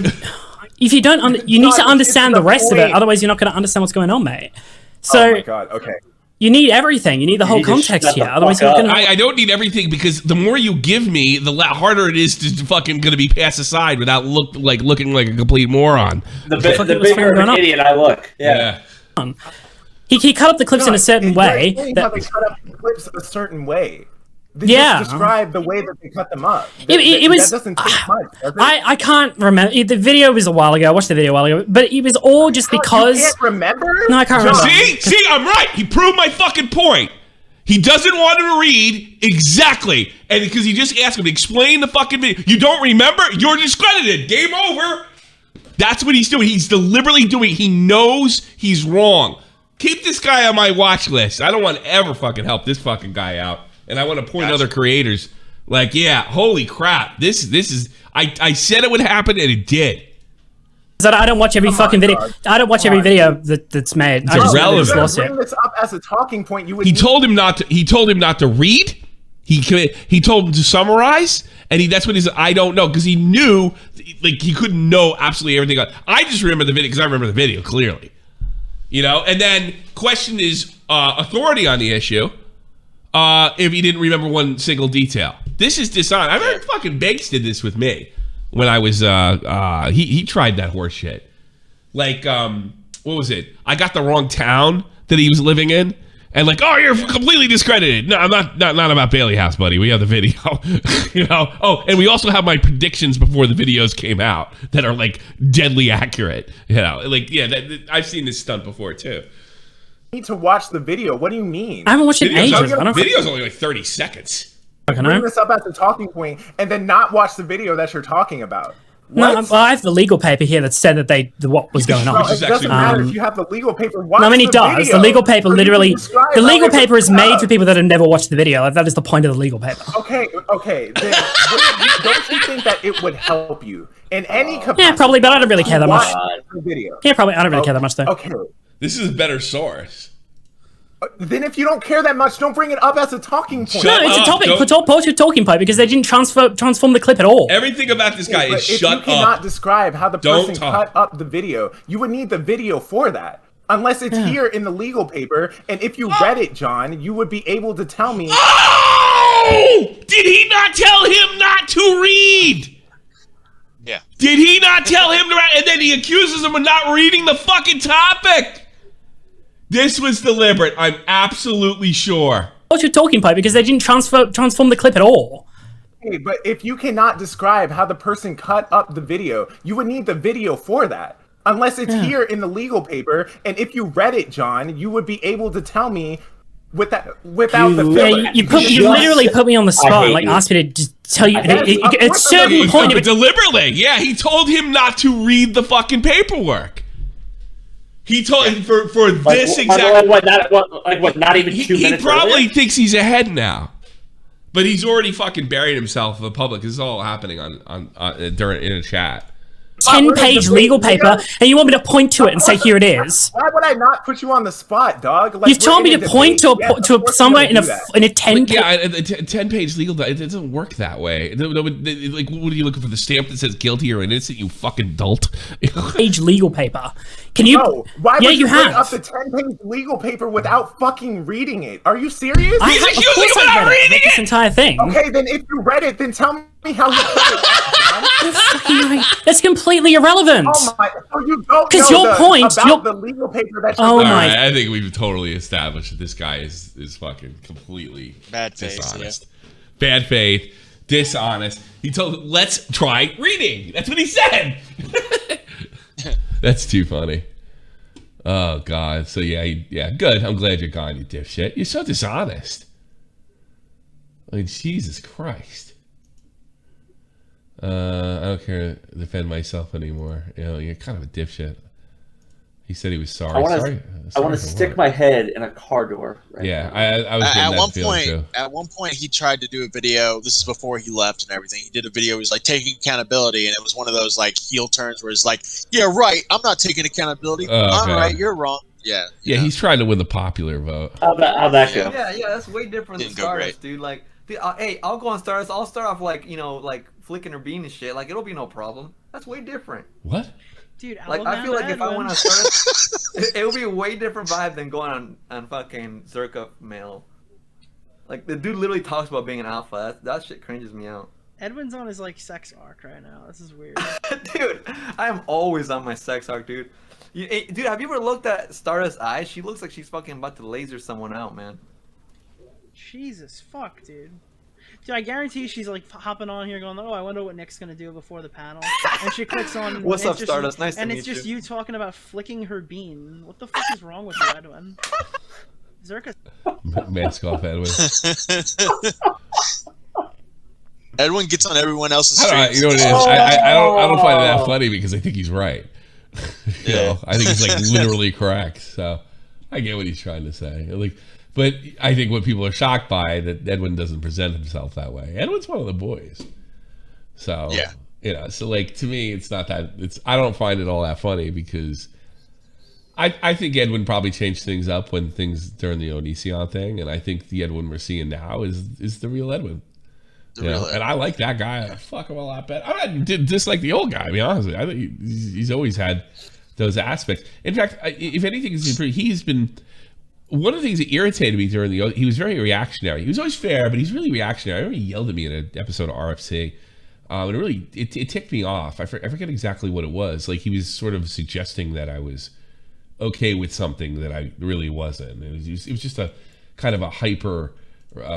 If you don't, you need to not- understand it's the the rest of it. point. Otherwise, you're not going to understand what's going on, mate. Oh So my god. Okay. you need everything. You need the whole need to context shut the here. Otherwise, fuck you're not up. going to. I don't need everything, because the more you give me, the harder it is to fucking going to be passed aside without looking like a complete moron. The fuck was bigger of going an on? idiot I look. Yeah. He cut up the clips in a certain way. Explain how they cut up the clips a certain way. They Yeah. just describe the way that they cut them up. It was. That doesn't take much, does it? I can't remember. The video was a while ago. I watched the video a while ago, but it was all just because. You can't remember? No, I can't remember. See, I'm right. He proved my fucking point. He doesn't want him to read exactly, and because he just asked him to explain the fucking video. You don't remember? You're discredited. Game over. That's what he's doing. He's deliberately doing. He knows he's wrong. Keep this guy on my watch list. I don't want to ever fucking help this fucking guy out, and I want to point other creators. Like, yeah, holy crap. This is. I said it would happen, and it did. I don't watch every fucking video. I don't watch every video that's made. I just irrelevant. remember this Bring lawsuit. this up as a talking point. You would He told him not to. He told him not to read. He told him to summarize, and that's what he said. I don't know, because he knew, like, he couldn't know absolutely everything. I just remember the video because I remember the video clearly. You know, and then question is authority on the issue. If he didn't remember one single detail, this is dishonest. I remember fucking Banks did this with me when I was. He tried that horse shit. Like, what was it? I got the wrong town that he was living in, and like, oh, you're completely discredited. No, I'm not about Bailey House, buddy. We have the video, you know. Oh, and we also have my predictions before the videos came out that are like deadly accurate. You know, like, yeah, I've seen this stunt before too. need to watch the video. What do you mean? I haven't watched it in ages. Video's only like 30 seconds. Bring this up as a talking point and then not watch the video that you're talking about. No, well, I have the legal paper here that said that what was going on. No, it doesn't matter if you have the legal paper. Watch I mean, it does. video. The legal paper literally. The legal paper is made for people that have never watched the video. That is the point of the legal paper. Okay. Then don't you think that it would help you in any capacity? Yeah, probably, but I don't really care that much. The video. Yeah, probably. I don't really care that much though. Okay. This is a better source. Then if you don't care that much, don't bring it up as a talking point. No, it's a topic. Put your talking point because they didn't transform the clip at all. Everything about this guy is shut up. If you cannot describe how the person cut up the video, you would need the video for that. Unless it's here in the legal paper, and if you read it, John, you would be able to tell me. Oh! Did he not tell him not to read? Yeah. Did he not tell him to read? And then he accuses him of not reading the fucking topic. This was deliberate. I'm absolutely sure. What's your talking point? Because they didn't transform the clip at all. Hey, but if you cannot describe how the person cut up the video, you would need the video for that. Unless it's here in the legal paper, and if you read it, John, you would be able to tell me without the filler. Yeah, you literally put me on the spot, like asked me to just tell you at a certain point. Deliberately, yeah, he told him not to read the fucking paperwork. He told him for this exact. Not even 2 minutes. He probably earlier? thinks he's ahead now, but he's already fucking buried himself in the public. This is all happening in a chat. 10-page legal paper, and you want me to point to it and say, here it is. Why would I not put you on the spot, dog? Like, you've told me to point to somewhere in a 10-page... Yeah, a 10-page legal... It doesn't work that way. Like, what are you looking for? The stamp that says guilty or innocent, you fucking dolt? Page legal paper. Can you... No, why would you have. bring up the 10-page legal paper without fucking reading it? Are you serious? I have, of course I read it. This entire thing. Okay, then if you read it, then tell me how you put it out, That's completely irrelevant. Oh my! You don't because know your point about the legal paper that. Oh my! Right, I think we've totally established that this guy is fucking completely bad faith, dishonest. Yeah. Bad faith, dishonest. He told, "Let's try reading." That's what he said. That's too funny. Oh God. So yeah, good. I'm glad you're gone, you dipshit. You're so dishonest. Like Jesus Christ. I don't care to defend myself anymore. You know, you're kind of a dipshit. He said he was sorry. I want to stick my head in a car door. Right yeah, now. I was getting that feeling too. At one point, he tried to do a video. This is before he left and everything. He did a video. He was like taking accountability, and it was one of those like heel turns where it's like, "Yeah, right. I'm not taking accountability. All right, you're wrong." Yeah. Yeah, he's trying to win the popular vote. How'd that go? Yeah, that's way different than Stardust, dude. Like, dude, hey, I'll go on Stardust. I'll start off like, like flicking her bean and shit. Like, it'll be no problem. That's way different. What? Dude, like I feel like if I went on Stardust, it would be a way different vibe than going on fucking Zerka Mail. Like, the dude literally talks about being an alpha. That shit cringes me out. Edwin's on his like sex arc right now. This is weird. Dude, I am always on my sex arc, dude. Dude, have you ever looked at Stardust's eyes? She looks like she's fucking about to laser someone out, man. Jesus fuck, dude. Dude, I guarantee she's like hopping on here going, "Oh, I wonder what Nick's gonna do before the panel." And she clicks on. What's up, Stardust? Nice to meet you. And it's just you talking about flicking her bean. What the fuck is wrong with you, Edwin? Zerka. Mask off, Edwin. Edwin gets on everyone else's streams. You know what it is? I don't find it that funny because I think he's right. You know, I think he's like literally correct. So I get what he's trying to say. Like, but I think what people are shocked by that Edwin doesn't present himself that way. Edwin's one of the boys. So yeah, so like to me, it's not that. I don't find it all that funny because I think Edwin probably changed things up when things during the Onision thing, and I think the Edwin we're seeing now is the real Edwin. And I like that guy. I fuck him a lot better. I didn't dislike the old guy, to be honest with you. I think he's always had those aspects. In fact, if anything, he's been one of the things that irritated me during he was very reactionary. He was always fair, but he's really reactionary. I remember he yelled at me in an episode of RFC. And it really ticked me off. I forget exactly what it was. Like he was sort of suggesting that I was okay with something that I really wasn't. It was just a kind of a hyper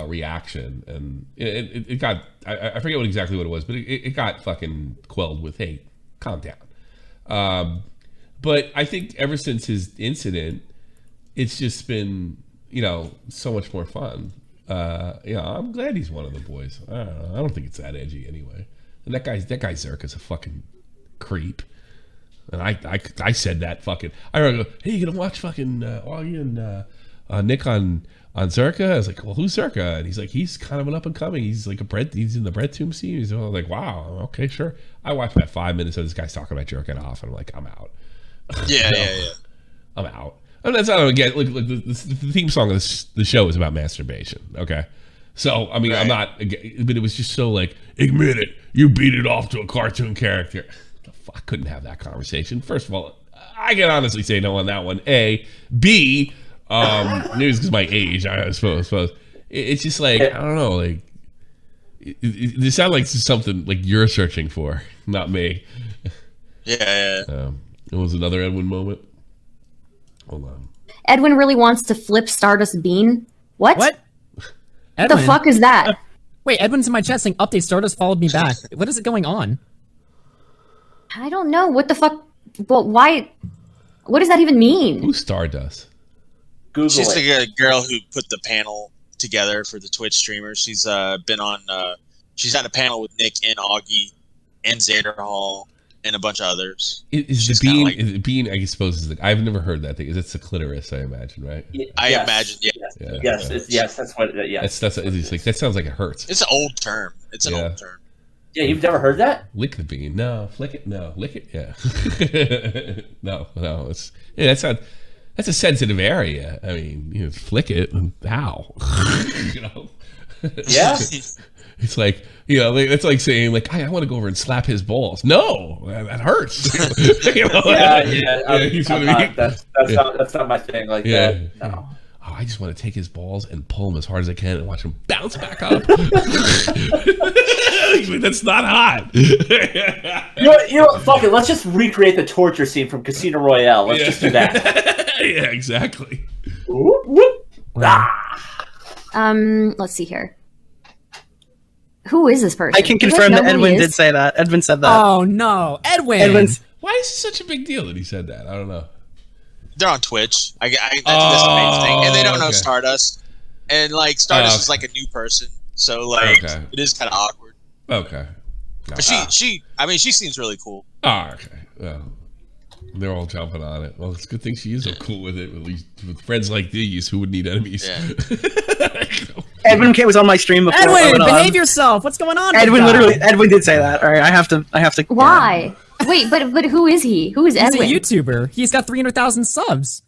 reaction, and it got I forget exactly what it was, but it got fucking quelled with, "Hey, calm down." But I think ever since his incident, it's just been, so much more fun. I'm glad he's one of the boys. I don't know. I don't think it's that edgy anyway. And that guy Zerka's a fucking creep. And I said that fucking. I remember, hey, you gonna watch fucking Augie and Nick on Zerka? I was like, well, who's Zerka? And he's like, he's kind of an up and coming. He's like he's in the bread tomb scene. He's like, wow, okay, sure. I watched about 5 minutes of this guy talking about jerking off, and I'm like, I'm out. Yeah. I'm out. I mean, that's not again. Like the theme song of the show is about masturbation. Okay, so I mean, right. I'm not. But it was just so like, admit it, you beat it off to a cartoon character. I couldn't have that conversation. First of all, I can honestly say no on that one. A, B, maybe it's because my age. I suppose. It's just like I don't know. Like it sounds like something like you're searching for, not me. Yeah. It was another Edwin moment. Hold on. Edwin really wants to flip Stardust Bean. What? What? What the fuck is that? Wait, Edwin's in my chat saying update Stardust followed me back. What is it going on? I don't know. What the fuck? But why? What does that even mean? Who's Stardust? Google She's it. the girl who put the panel together for the Twitch streamers. She's been on. She's had a panel with Nick and Augie and Xander Hall and a bunch of others. Is the bean? Is the bean? I suppose is I've never heard that thing. Is it's the clitoris? I imagine, right? I imagine. Yeah. Yes. That's what. Yes. That's it's like that sounds like it hurts. It's an old term. It's an old term. Yeah, you've never heard that? Lick the bean. No. Flick it. No. Lick it. Yeah. no. It's that's a sensitive area. I mean, flick it. How? Yeah. It's like, it's like saying, like, I want to go over and slap his balls. No, that hurts. That's not my thing. Like that. No. Oh, I just want to take his balls and pull them as hard as I can and watch him bounce back up. That's not hot. You know what? Fuck it. Let's just recreate the torture scene from Casino Royale. Let's just do that. Yeah, exactly. Whoop, whoop. Let's see here. Who is this person? I can confirm that Edwin did say that. Edwin said that. Oh no, Edwin! Why is it such a big deal that he said that? I don't know. They're on Twitch. I think that's the main thing, and they don't know Stardust, and like Stardust is like a new person, so like it is kind of awkward. Okay. No, but she seems really cool. Oh, okay. Well, they're all jumping on it. Well, it's a good thing she is so cool with it. At least with friends like these, who would need enemies? Yeah. Edwin was on my stream before. Edwin, behave yourself. What's going on? Edwin did say that. All right, I have to. Why? Wait, but who is he? Who is Edwin? He's a YouTuber. He's got 300,000 subs.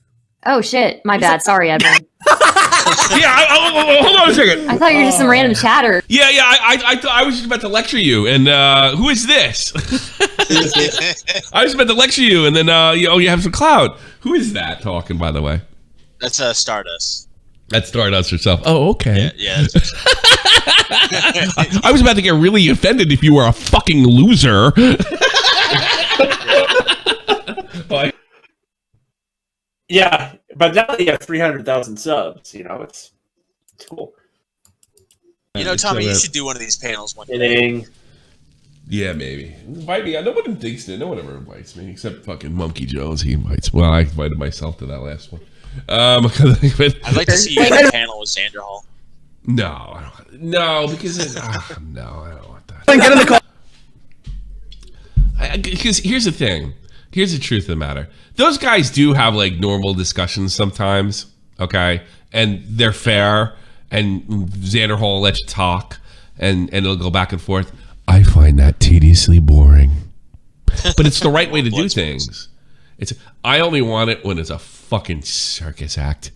Oh shit, my bad. Sorry, Edwin. Hold on a second. I thought you were just some random chatter. Yeah. I was just about to lecture you, and who is this? I was about to lecture you, and then you have some clout. Who is that talking? By the way, that's Stardust. That's Stardust herself. Oh, okay. Yeah. I was about to get really offended if you were a fucking loser. Yeah, but now that you have 300,000 subs, it's cool. Tommy, you should do one of these panels one day. Kidding. Yeah, maybe. Invite me. No one thinks that. No one ever invites me except fucking Monkey Jones. He invites. Well, I invited myself to that last one. I'd like to see you in a panel with Xander Hall. No, because no, I don't want that. Get in the call. Because here's the thing. Here's the truth of the matter. Those guys do have like normal discussions sometimes, okay? And they're fair, and Xander Hall will let you talk, and it'll go back and forth. I find that tediously boring. But it's the right way to do things. I only want it when it's a fucking circus act.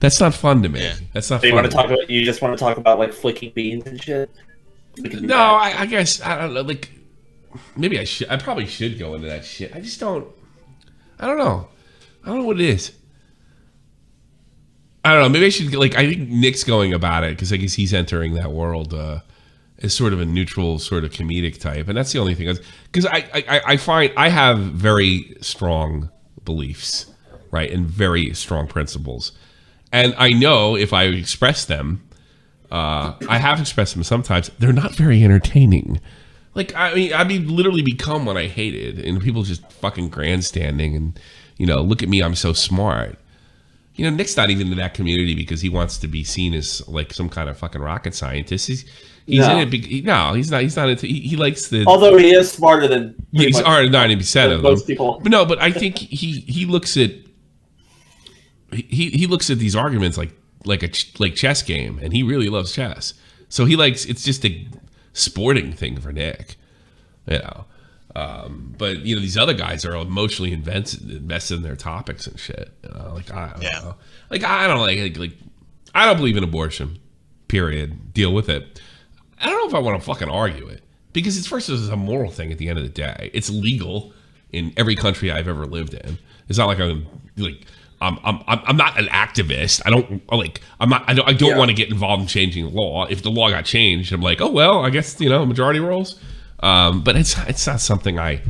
That's not fun to me. Yeah. That's not fun. You just want to talk about like flicking beans and shit? No, I guess I don't know. Like maybe I should. I probably should go into that shit. I just don't. I don't know. I don't know what it is. I don't know. Maybe I should. Like I think Nick's going about it because I guess he's entering that world as sort of a neutral, sort of comedic type, and that's the only thing. Because I find I have very strong beliefs, right, and very strong principles. And I know if I express them, I have expressed them sometimes, they're not very entertaining. Like, I mean, literally become what I hated. And people just fucking grandstanding and, look at me, I'm so smart. you know, Nick's not even in that community because he wants to be seen as like some kind of fucking rocket scientist. He's in it. No, he's not. He's not into. He likes the. Although he is smarter than. He's 90% of most them. people. But no, but I think he looks at. He looks at these arguments like chess game, and he really loves chess. So he likes, it's just a sporting thing for Nick, you know. But you know, these other guys are emotionally invested in their topics and shit. You know? Like I don't know. Like I don't like I don't believe in abortion. Period. Deal with it. I don't know if I want to fucking argue it because it's a moral thing at the end of the day. It's legal in every country I've ever lived in. It's not like I'm not an activist. I don't want to get involved in changing the law. If the law got changed, I'm like, oh well, I guess, you know, majority rules. But it's not something I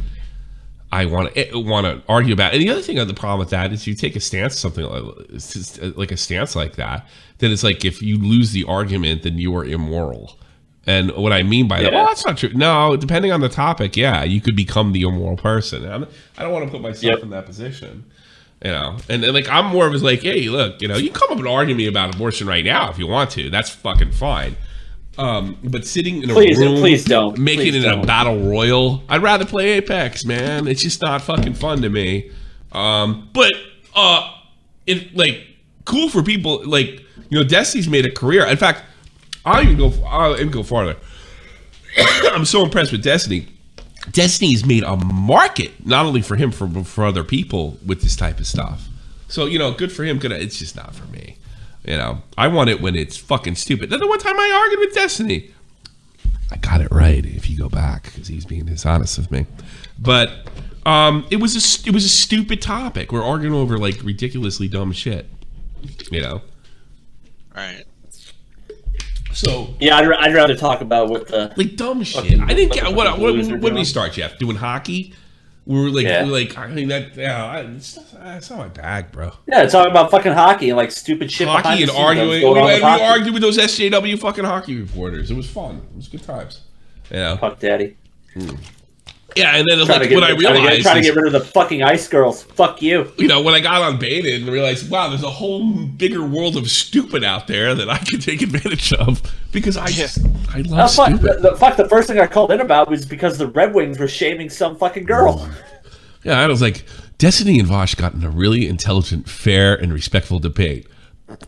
want to argue about. And the other thing, the problem with that is you take a stance, like a stance like that. Then it's like if you lose the argument, then you are immoral. And what I mean by that, well, that's not true. No, depending on the topic, yeah, you could become the immoral person. And I don't want to put myself in that position. You know, and like I'm more of as like, hey, look, you know, you come up and argue me about abortion right now if you want to. That's fucking fine. But sitting in a room, making it a battle royal, I'd rather play Apex, man. It's just not fucking fun to me. But it like cool for people like, you know, Destiny's made a career. In fact, I'll even go farther. I'm so impressed with Destiny. Destiny's made a market, not only for him, for other people with this type of stuff. So, you know, good for him. It's just not for me. You know, I want it when it's fucking stupid. Then the one time I argued with Destiny, I got it right if you go back because he's being dishonest with me. But it was a stupid topic. We're arguing over like ridiculously dumb shit. You know? Right. So yeah, I'd rather talk about what the like dumb shit. I didn't get what did we start, Jeff? Doing hockey? We were like, I mean that. Yeah, it's not my bag, bro. Yeah, talking about fucking hockey and like stupid shit. Hockey and arguing. We argued with those SJW fucking hockey reporters. It was fun. It was good times. Yeah. Fuck daddy. Yeah, and then like when I realized trying to get rid of the fucking ice girls. Fuck you. You know, when I got on Beta and realized, wow, there's a whole bigger world of stupid out there that I can take advantage of because I love stupid. The first thing I called in about was because the Red Wings were shaming some fucking girl. Yeah, I was like, Destiny and Vosh got in a really intelligent, fair, and respectful debate.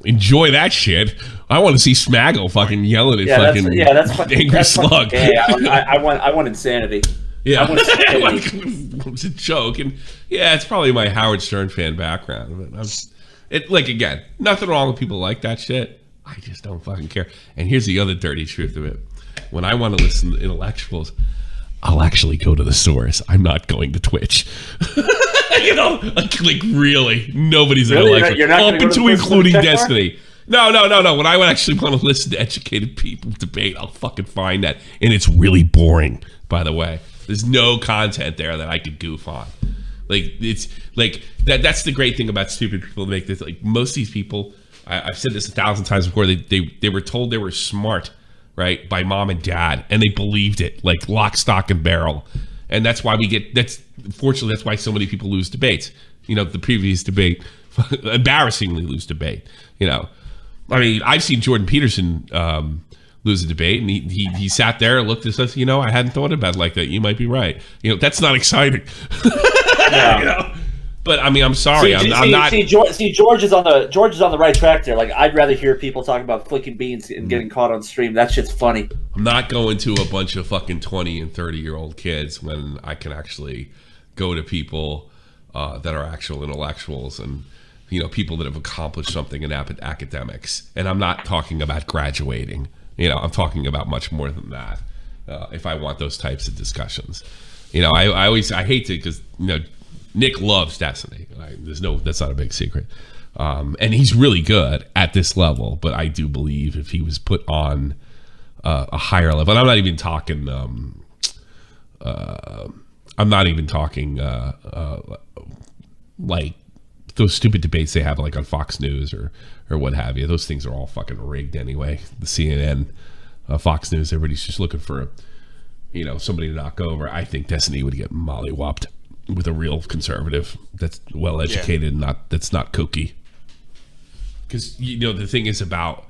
Enjoy that shit. I want to see Smaggle fucking yelling at that's Angry Slug. Yeah, I want insanity. Yeah, it was a joke, and yeah, it's probably my Howard Stern fan background. But again, nothing wrong with people like that shit. I just don't fucking care. And here's the other dirty truth of it: when I want to listen to intellectuals, I'll actually go to the source. I'm not going to Twitch. You know, like really, nobody's an intellectual. You're not up to including Destiny. No. When I would actually want to listen to educated people debate, I'll fucking find that, and it's really boring. By the way. There's no content there that I could goof on. Like it's like that's the great thing about stupid people that make this. Like most of these people, I've said this 1,000 times before. They were told they were smart, right, by mom and dad, and they believed it, like lock, stock, and barrel. And that's why unfortunately that's why so many people lose debates. You know, the previous debate, embarrassingly lose debate. You know, I mean, I've seen Jordan Peterson. Lose a debate, and he sat there and looked at us. You know, I hadn't thought about it like that. You might be right. You know, that's not exciting. Yeah. You know? But I mean, I'm sorry. I'm not. George is on the right track there. Like, I'd rather hear people talking about flicking beans and getting caught on stream. That shit's funny. I'm not going to a bunch of fucking 20 and 30-year-old kids when I can actually go to people that are actual intellectuals and, you know, people that have accomplished something in academics. And I'm not talking about graduating. You know, I'm talking about much more than that. If I want those types of discussions, you know, I hate to, because, you know, Nick loves Destiny. That's not a big secret, and he's really good at this level. But I do believe if he was put on a higher level, and I'm not even talking. Like those stupid debates they have like on Fox News or what have you. Those things are all fucking rigged anyway. The CNN, Fox News, everybody's just looking for, you know, somebody to knock over. I think Destiny would get mollywopped with a real conservative that's well educated and that's not kooky. because the thing is about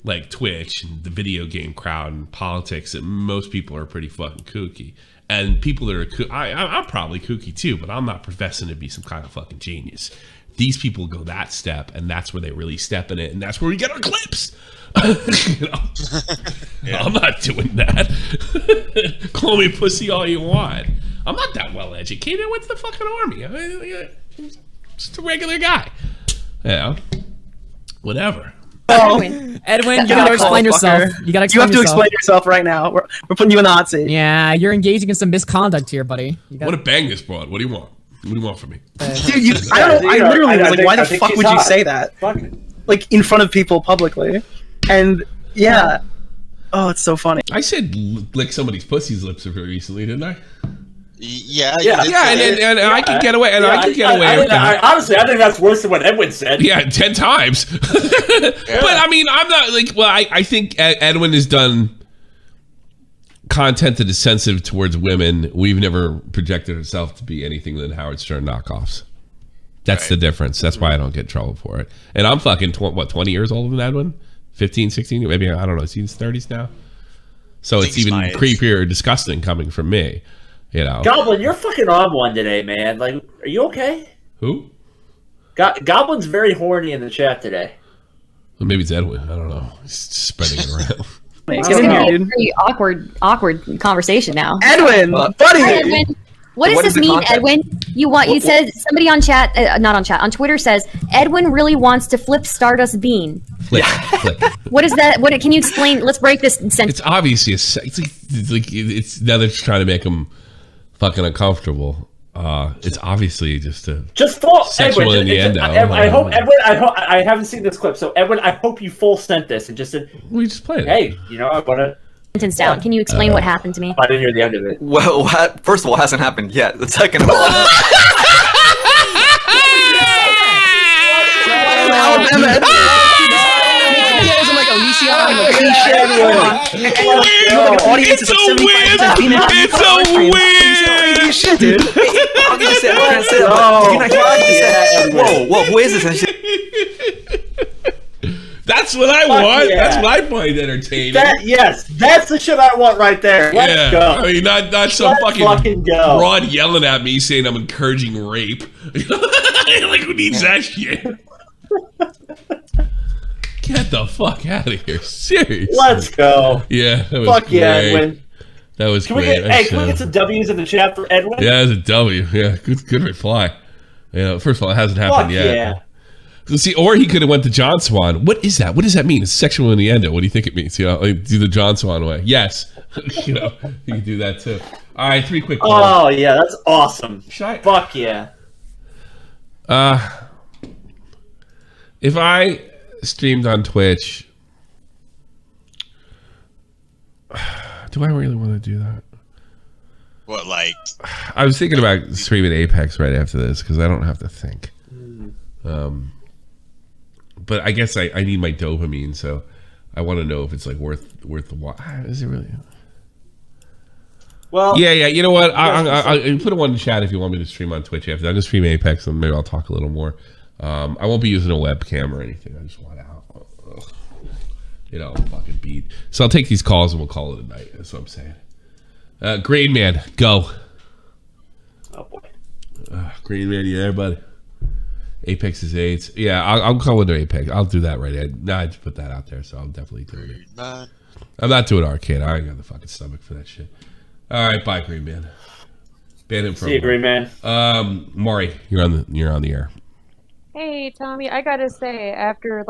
like Twitch and the video game crowd and politics that most people are pretty fucking kooky. And people that are I'm probably kooky too, but I'm not professing to be some kind of fucking genius. These people go that step, and that's where they really step in it, and that's where we get our clips. Yeah. I'm not doing that. Call me pussy all you want. I'm not that well educated. I went to the fucking army. I'm just a regular guy. Whatever. Edwin, you gotta explain yourself. You gotta explain You have to explain yourself right now. We're putting you in the hot seat. Yeah, you're engaging in some misconduct here, buddy. I want to bang this broad. What do you want? What do you want from me? Dude, I don't know. I literally was like, why the fuck would you say that? Like, in front of people publicly. And, yeah. Oh, it's so funny. I said lick somebody's pussy's lips recently, didn't I? Yeah, and I can get away, I can get away with that. Honestly, I think that's worse than what Edwin said. Yeah, 10 times. But I mean, I'm not like. Well, I think Edwin has done content that is sensitive towards women. We've never projected ourselves to be anything than Howard Stern knockoffs. That's the difference. That's why I don't get in trouble for it. And I'm fucking 20 years older than Edwin, 15, 16, maybe I don't know. Is he in his 30s now? So it's even creepier, disgusting coming from me. Goblin, you're fucking on one today, man. Like, are you okay? Who? Goblin's very horny in the chat today. Well, maybe it's Edwin. I don't know. He's spreading it around. It's going to be a pretty awkward conversation now. Edwin, buddy. Hi, Edwin. What does this mean, Edwin? You said somebody on chat, not on chat, on Twitter says Edwin really wants to flip Stardust Bean. Flip. What is that? What can you explain? Let's break this sentence. It's obviously it's now they're just trying to make him fucking uncomfortable. It's obviously just a sexual innuendo. I hope Edwin. I haven't seen this clip, so Edwin, I hope you full sent this and just said, "We just played it." Hey, I want to. Sentence down. Can you explain what happened to me? I didn't hear the end of it. Well, first of all, it hasn't happened yet. The second of all, It's a win! Shit, dude. I'm gonna say, whoa, who is this? And shit. That's what I want. Yeah. That's what I find entertaining. That's the shit I want right there. Let's go. I mean, not some fucking broad yelling at me saying I'm encouraging rape. Like, who needs that shit? Get the fuck out of here. Seriously. Let's go. Yeah, that was great. Edwin. That was Can great. we get some W's in the chat for Edwin? Yeah, it's a W. Yeah, good reply. Yeah, first of all, it hasn't happened yet. Yeah. See, or he could have went to John Swan. What is that? What does that mean? It's sexual innuendo. What do you think it means? Like, do the John Swan way. Yes. You can do that too. All right, 3 quick calls. Oh, yeah, that's awesome. Fuck yeah. If I streamed on Twitch, do I really want to do that? What, like? I was thinking about streaming Apex right after this because I don't have to think. But I guess I need my dopamine, so I want to know if it's like worth the watch. Is it really? Well, yeah. You know what? I'll put one in the chat if you want me to stream on Twitch after. I'm gonna stream Apex, and maybe I'll talk a little more. I won't be using a webcam or anything. I just want out. Fucking beat. So I'll take these calls and we'll call it a night. That's what I'm saying. Green Man, go. Oh boy. Green Man, you there, buddy? Apex is 8. Yeah, I'll call into Apex. I'll do that right. I just put that out there, so I'll definitely do it. I'm not doing arcade. I ain't got the fucking stomach for that shit. All right, bye, Green Man. Ban him from. See you, Green Man. Maury, you're on the air. Hey, Tommy, I gotta say, after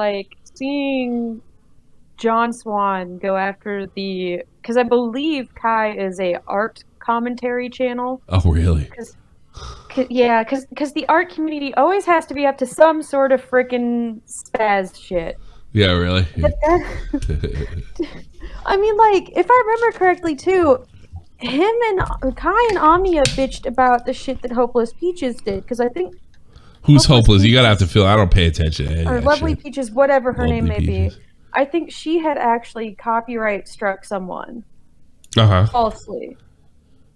seeing John Swan go after because I believe Kai is a art commentary channel. Oh, really? Because the art community always has to be up to some sort of freaking spaz shit. Yeah, really? I mean, if I remember correctly, too, him and Kai and Omnia bitched about the shit that Hopeless Peaches did, because I think... Who's Hopeless? You gotta have to feel... I don't pay attention to any or of that Lovely shit. Peaches, whatever her name may Peaches. be. I think she had actually copyright struck someone. Uh-huh. Falsely.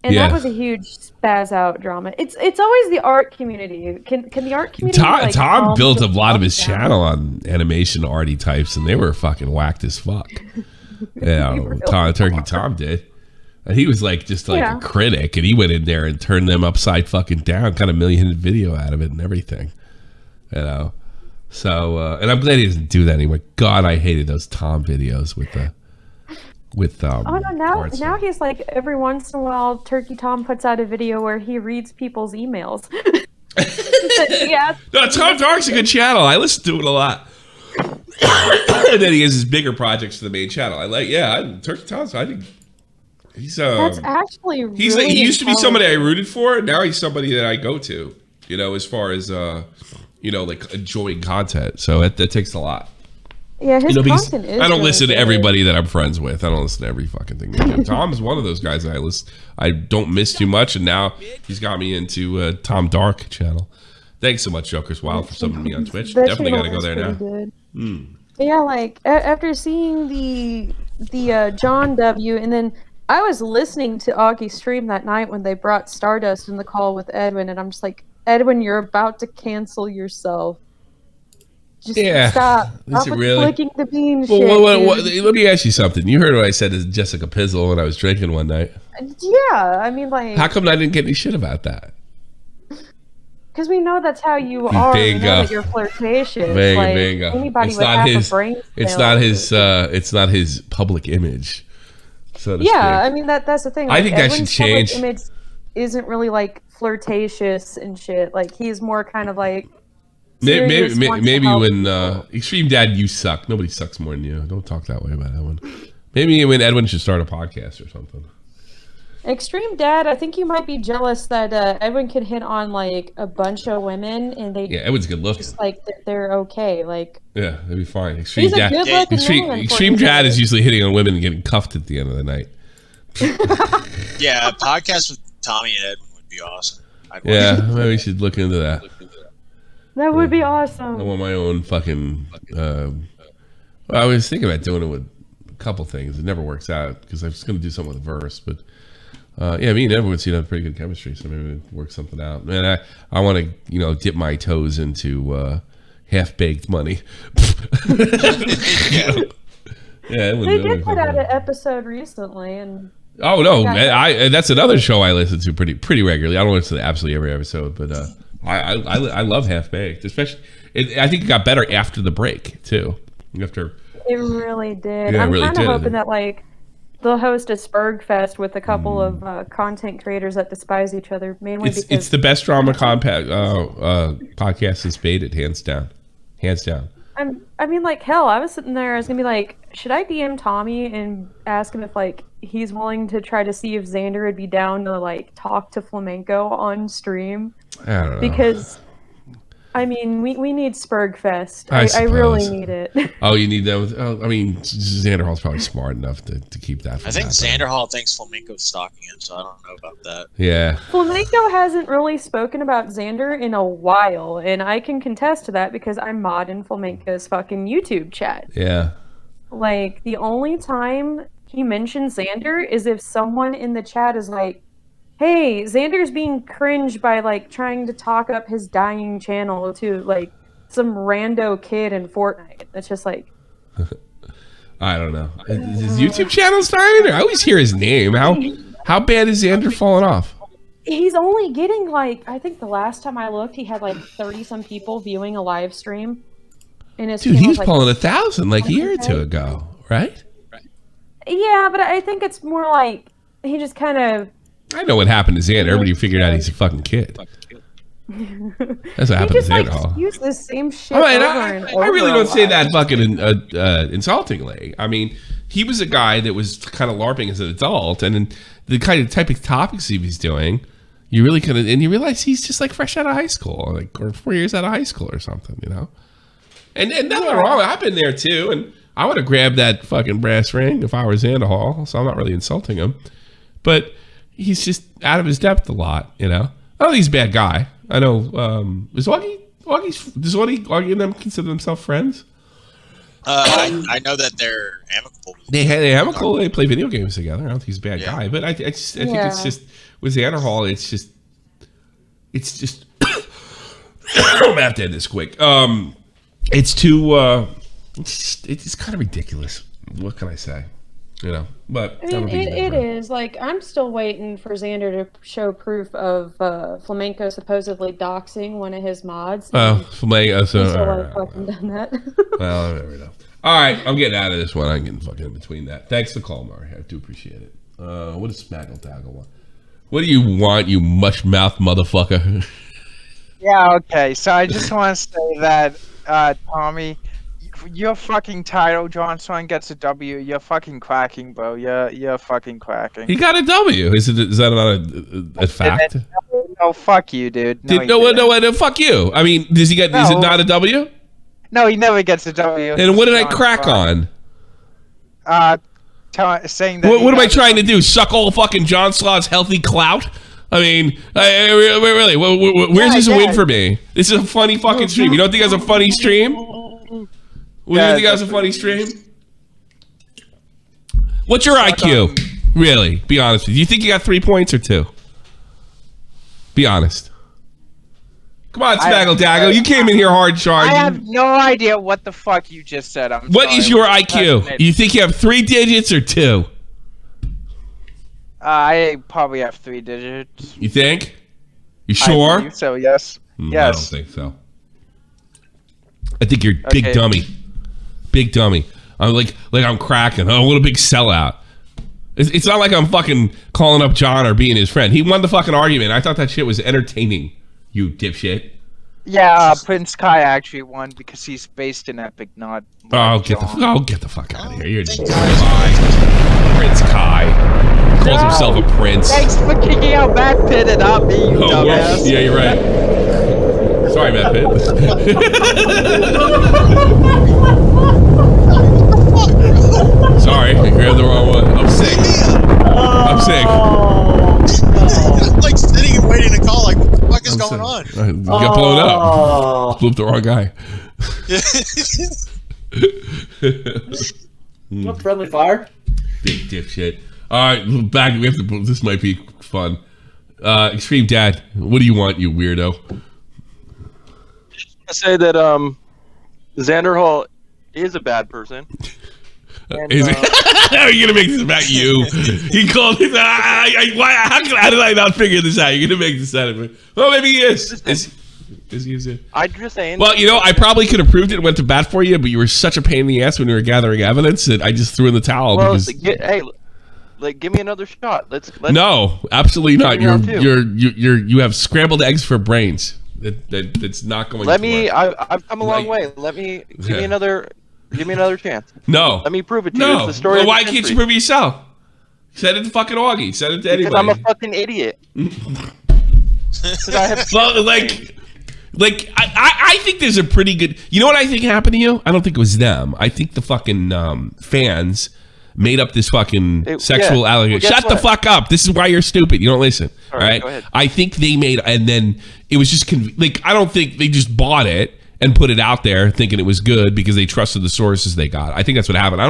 And that was a huge spaz out drama. It's always the art community. Can the art community? Tom built a lot of his channel on animation arty types, and they were fucking whacked as fuck. Yeah, Turkey Tom did. And he was just a critic, and he went in there and turned them upside fucking down, kind of million video out of it and everything. You know, so and I'm glad he doesn't do that anymore. God, I hated those Tom videos with oh no! Now he's every once in a while, Turkey Tom puts out a video where he reads people's emails. Yeah. No, Tom Dark's a good channel. I listen to it a lot. And then he has his bigger projects for the main channel. Turkey Tom's. I think he's that's actually really he used to be somebody I rooted for. Now he's somebody that I go to. You know, as far as enjoying content. So that takes a lot. Yeah, his content is. I don't listen to everybody that I'm friends with. I don't listen to every fucking thing. Tom's one of those guys that I don't miss too much, and now he's got me into Tom Dark channel. Thanks so much, Joker's Wild, for summoning me on Twitch. Definitely got to go there now. Yeah, after seeing the John W, and then I was listening to Augie's stream that night when they brought Stardust in the call with Edwin, and I'm just like, Edwin, you're about to cancel yourself. Just stop. Stop flicking the bean shit. Let me ask you something. You heard what I said to Jessica Pizzle when I was drinking one night. Yeah, I mean, how come I didn't get any shit about that? Because we know that's how you are. We know that you're flirtatious. Bingo. Anybody with half a brain cell. It's not his public image. So to speak. I mean that's the thing. I think that should change. Public image isn't really flirtatious and shit. He's more kind of Maybe when Extreme Dad, you suck. Nobody sucks more than you. Don't talk that way about Edwin. Maybe when Edwin should start a podcast or something. Extreme Dad, I think you might be jealous that Edwin can hit on a bunch of women and they Edwin's good looking. Just they're okay. Yeah, they'll be fine. Extreme Dad is usually hitting on women and getting cuffed at the end of the night. Yeah, a podcast with Tommy and Edwin would be awesome. Maybe we should look into that. That would be awesome. I want my own fucking. I was thinking about doing it with a couple things. It never works out because I was going to do something with a verse, but me and Edwin seem to have pretty good chemistry, so maybe we'll work something out. And I want to dip my toes into half baked money. They did put out an episode recently, and oh no, that's another show I listen to pretty regularly. I don't listen to absolutely every episode, but. I love Half Baked, especially. I think it got better after the break too. It really did. I'm kind of hoping that they'll host a Spurgfest with a couple of content creators that despise each other. Mainly because it's the best drama podcast since Bait It, hands down. I mean, hell, I was sitting there. I was gonna be should I DM Tommy and ask him if he's willing to try to see if Xander would be down to talk to Flamenco on stream? I don't know. Because I mean, we need Spurgfest. I really need it. Oh, you need that? I mean, Xander Hall's probably smart enough to keep that. I think Xander Hall thinks Flamenco's stalking him, so I don't know about that. Yeah. Flamenco hasn't really spoken about Xander in a while, and I can contest to that because I'm modding Flamenco's fucking YouTube chat. Yeah. The only time he mentions Xander is if someone in the chat is hey, Xander's being cringed by trying to talk up his dying channel to some rando kid in Fortnite. It's just I don't know. Is his YouTube channel starting? I always hear his name. How bad is Xander falling off? He's only getting I think the last time I looked, he had 30 some people viewing a live stream. And his dude, he was pulling 1,000 a year or two ago, right? Yeah, but I think it's more he just kind of. I know what happened to Xander. Everybody figured out he's a fucking kid. That's what happened to Xander Hall. Use the same shit I really don't say that fucking insultingly. I mean, he was a guy that was kind of LARPing as an adult, and the kind of type of topics he was doing, you really could, and you realize he's just fresh out of high school, or 4 years out of high school or something, And nothing wrong. I've been there too, and I would have grabbed that fucking brass ring if I were Xander Hall. So I'm not really insulting him, but he's just out of his depth a lot, I don't think he's a bad guy. I know. Does Augie and them consider themselves friends? I know that they're amicable. They're amicable. They play video games together. I don't think he's a bad guy, but I think it's just with Xanderhall. It's just. I'm gonna have to end this quick. It's too. It's kind of ridiculous. What can I say? You know, but I mean, it is like I'm still waiting for Xander to show proof of Flamenco supposedly doxing one of his mods. Flamenco. He's still fucking done that. Well, I never know. All right, I'm getting out of this one. I'm getting fucking in between that. Thanks for the call, Murray. I do appreciate it. What does Smaggle Taggle want? What do you want, you mush mouth motherfucker? Yeah, okay. So I just want to say that, Tommy, your fucking title, John Swan gets a W. You're fucking quacking, bro. You're fucking quacking. He got a W. Is that not a fact? No, fuck you, dude. No, fuck you. I mean, does he get? No. Is it not a W? No, he never gets a W. And what did I crack on? Saying that. What am I trying to do? Suck all fucking John Slaw's healthy clout? I mean, really, where's this win for me? This is a funny fucking stream. You don't think that's a funny stream? What do you think that's a funny stream? What's your IQ? Really? Be honest with you. You think you got 3 points or 2? Be honest. Come on, Smaggle Daggle. You came in here hard charging. I have no idea what the fuck you just said. What is your IQ? You think you have 3 digits or 2? I probably have 3 digits. You think? You sure? I believe so, yes. Yes. I don't think so. I think you're big dummy. Big dummy. I'm like I'm cracking. Oh, what a big sellout. It's not like I'm fucking calling up John or being his friend. He won the fucking argument. I thought that shit was entertaining, you dipshit. Yeah, Prince Kai actually won because he's based in Epic, not. Get the fuck out of here. You're just Prince Kai. Calls himself a prince. Thanks for kicking out Matt Pitt and not me, you dumbass. Yeah, you're right. Sorry, Matt Pitt. Sorry, I grabbed the wrong one. I'm sick. I'm sick. I'm like sitting and waiting to call. Like, what the fuck is going on? You got blown up. Blew up the wrong guy. What friendly fire? Big dipshit. All right, back. We have to. This might be fun. Extreme Dad, what do you want, you weirdo? I say that Xander Hall is a bad person. And, how are you gonna make this about you? He called it. How did I not figure this out? You're gonna make this out of it. Well, maybe he is. Is he? I'm just saying. Well, you know, I probably could have proved it and went to bat for you, but you were such a pain in the ass when you were gathering evidence that I just threw in the towel. Well, because... give me another shot. Let's no, absolutely not. You have scrambled eggs for brains. That's not going. I've come a long way. Give me another chance. No. Let me prove it to you. It's the story. Well, why can't you prove it yourself? Send it to fucking Augie. Send it to anybody. Because I'm a fucking idiot. Well, I think there's a pretty good. You know what I think happened to you? I don't think it was them. I think the fucking fans made up this fucking sexual allegation. Shut the fuck up. This is why you're stupid. You don't listen. All right. Go ahead. I think they made, and then it was just I don't think they just bought it and put it out there thinking it was good because they trusted the sources they got. I think that's what happened. I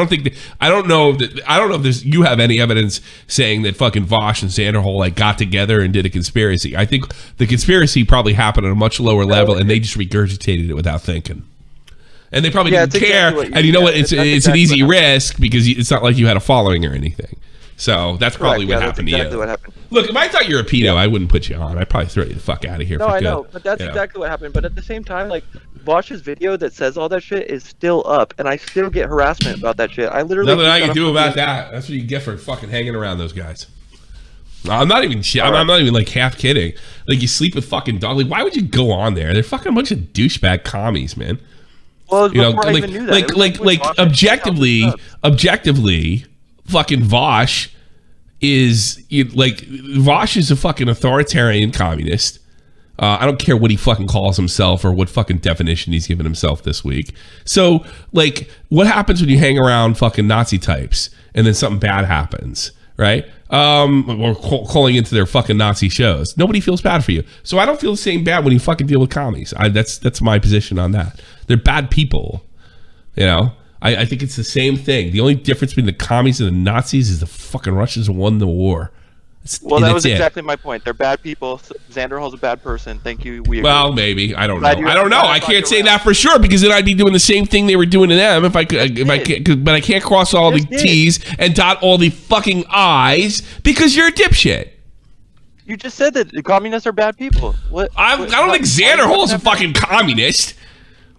don't know if you have any evidence saying that fucking Vosh and Sanderhol got together and did a conspiracy. I think the conspiracy probably happened at a much lower level and they just regurgitated it without thinking. And they probably didn't care. Exactly and you know what? It's an easy risk because it's not like you had a following or anything. So that's probably what happened to you. What happened. Look, if I thought you were a pedo, I wouldn't put you on. I'd probably throw you the fuck out of here. No, I know, but that's exactly what happened. But at the same time, Vosh's video that says all that shit is still up, and I still get harassment about that shit. I literally nothing I can do about that. That's what you get for fucking hanging around those guys. I'm not even I'm not even half kidding. You sleep with fucking dog. Why would you go on there? They're fucking a bunch of douchebag commies, man. Well, I even knew that. Objectively, fucking Vosh is Vosh is a fucking authoritarian communist. I don't care what he fucking calls himself or what fucking definition he's given himself this week. So, what happens when you hang around fucking Nazi types and then something bad happens, right? Or calling into their fucking Nazi shows. Nobody feels bad for you. So I don't feel the same bad when you fucking deal with commies. That's my position on that. They're bad people, you know? I think it's the same thing. The only difference between the commies and the Nazis is the fucking Russians won the war. Well, that was exactly my point. They're bad people. Xander Hall's a bad person. Thank you. We agree. Well, maybe. I don't know. I don't know. I can't say that for sure because then I'd be doing the same thing they were doing to them if I can't. But I can't cross all the T's and dot all the fucking I's because you're a dipshit. You just said that the communists are bad people. What? I don't think Xander Hall's a fucking communist.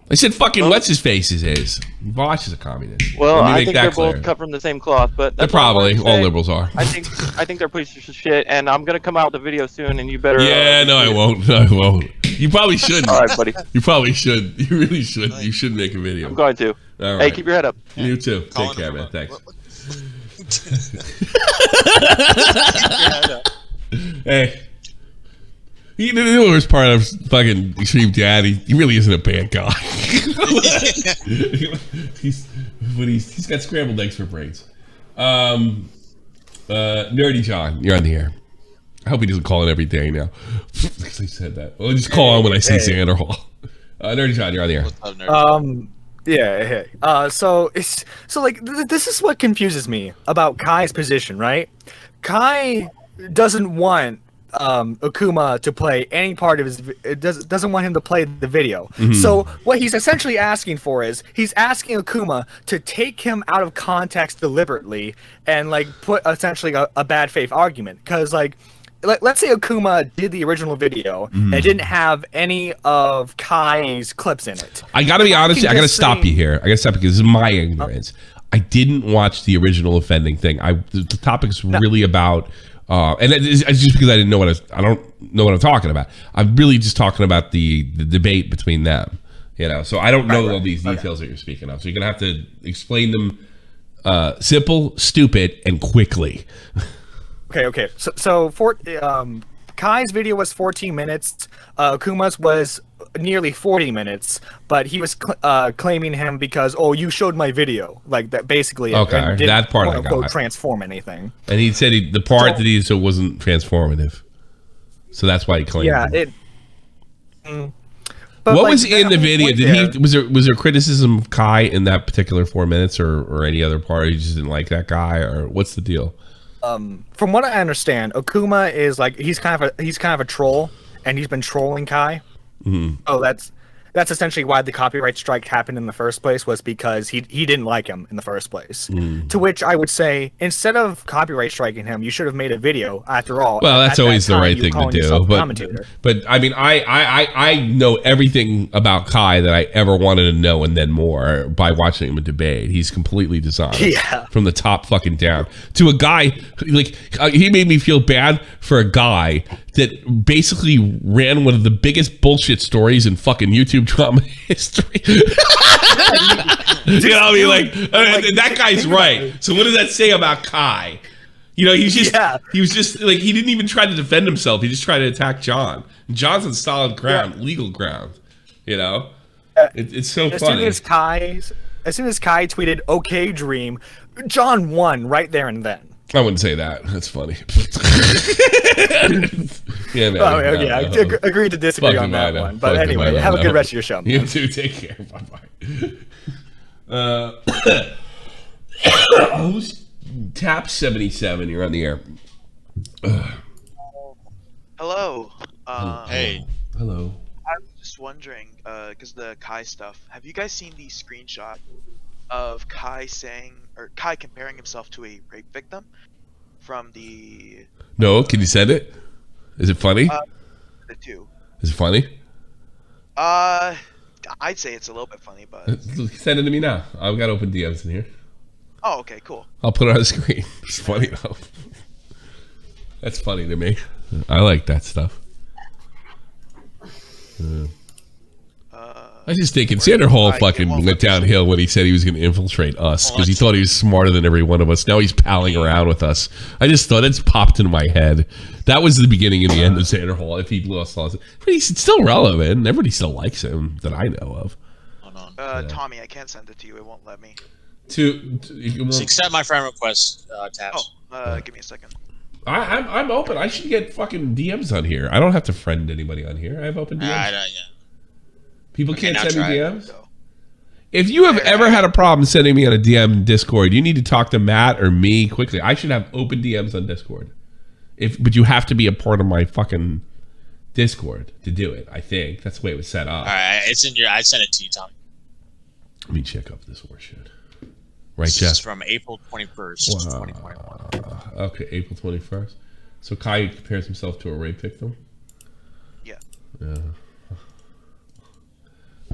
I said fucking what's his face is. Vosh is a communist. Well, I think they're both cut from the same cloth, but they're probably all liberals are. I think they're pieces of shit, and I'm gonna come out with a video soon, and you better. Yeah, no, I won't. No, I won't. You probably shouldn't. All right, buddy. You probably should. You really should. You should make a video. I'm going to. All right. Hey, keep your head up. You too. Take care, man. Thanks. Hey. You know, the worst part of fucking Extreme Dad, he really isn't a bad guy. he's got scrambled eggs for brains. Nerdy John, you're on the air. I hope he doesn't call in every day now. Because I said that. Well, just call on when I see Xander Hall. Nerdy John, you're on the air. Yeah. Hey. So this is what confuses me about Kai's position, right? Kai doesn't want Akuma to play any part of his. It doesn't want him to play the video. Mm-hmm. So what he's essentially asking for is he's asking Akuma to take him out of context deliberately and like put essentially a bad faith argument because like. Let's say Akuma did the original video and didn't have any of Kai's clips in it. I gotta be honest. I gotta stop you here. I gotta stop because this is my ignorance. I didn't watch the original offending thing. The topic's really about, and it's just because I didn't know I don't know what I'm talking about. I'm really just talking about the debate between them. You know, so I don't know all these details that you're speaking of. So you're gonna have to explain them simple, stupid, and quickly. Okay. So Kai's video was 14 minutes. Akuma's was nearly 40 minutes, but he was claiming him because you showed my video, like that basically. Okay, that part I got. Transform anything. And he said the part that he so wasn't transformative, so that's why he claimed. Yeah. What was in the video? Was there criticism of Kai in that particular 4 minutes, or any other part? You just didn't like that guy, or what's the deal? From what I understand, Akuma is like he's kind of a troll, and he's been trolling Kai. Mm-hmm. Oh, that's essentially why the copyright strike happened in the first place, was because he didn't like him in the first place. To which I would say, instead of copyright striking him, you should have made a video after all. Well, that's always the right thing to do. But I mean, I know everything about Kai that I ever wanted to know and then more by watching him in debate. He's completely dishonest from the top fucking down. To a guy, like, he made me feel bad for a guy that basically ran one of the biggest bullshit stories in fucking YouTube drama history. You know, I mean, like that guy's right. So what does that say about Kai? You know, he was just like, he didn't even try to defend himself. He just tried to attack John. John's on solid ground, legal ground. You know, it's so funny. As soon as Kai tweeted "Okay, Dream," John won right there and then. I wouldn't say that. That's funny. Yeah, man. Oh, yeah. I agreed to disagree on that one. But anyway, have a good rest of your show, man. You too. Take care. Bye-bye. Tap 77. You're on the air. Hello. Hey. Hello. I was just wondering, because the Kai stuff, have you guys seen the screenshot of Kai comparing himself to a rape victim from the... No, can you send it? Is it funny? The two. Is it funny? I'd say it's a little bit funny, but... Send it to me now. I've got open DMs in here. Oh, okay, cool. I'll put it on the screen. It's funny though. That's funny to me. I like that stuff. I was just thinking, Xander Hall fucking went downhill when he said he was going to infiltrate us because he thought he was smarter than every one of us. Now he's palling around with us. I just thought it's popped into my head. That was the beginning and the end of Xander Hall. If he lost, but he's still relevant. Everybody still likes him that I know of. Tommy, I can't send it to you. It won't let me. Just accept my friend request, Taps. Give me a second. I'm open. I should get fucking DMs on here. I don't have to friend anybody on here. I have open DMs. People can't send me DMs. If you have ever had a problem sending me on a DM in Discord, you need to talk to Matt or me quickly. I should have open DMs on Discord. But you have to be a part of my fucking Discord to do it. I think that's the way it was set up. All right, it's in your. I sent it to you, Tom. Let me check up this horseshit. Right, This Jeff? is from April 21st, 2021. Okay, April 21st. So Kai compares himself to a rape victim? Yeah. Yeah.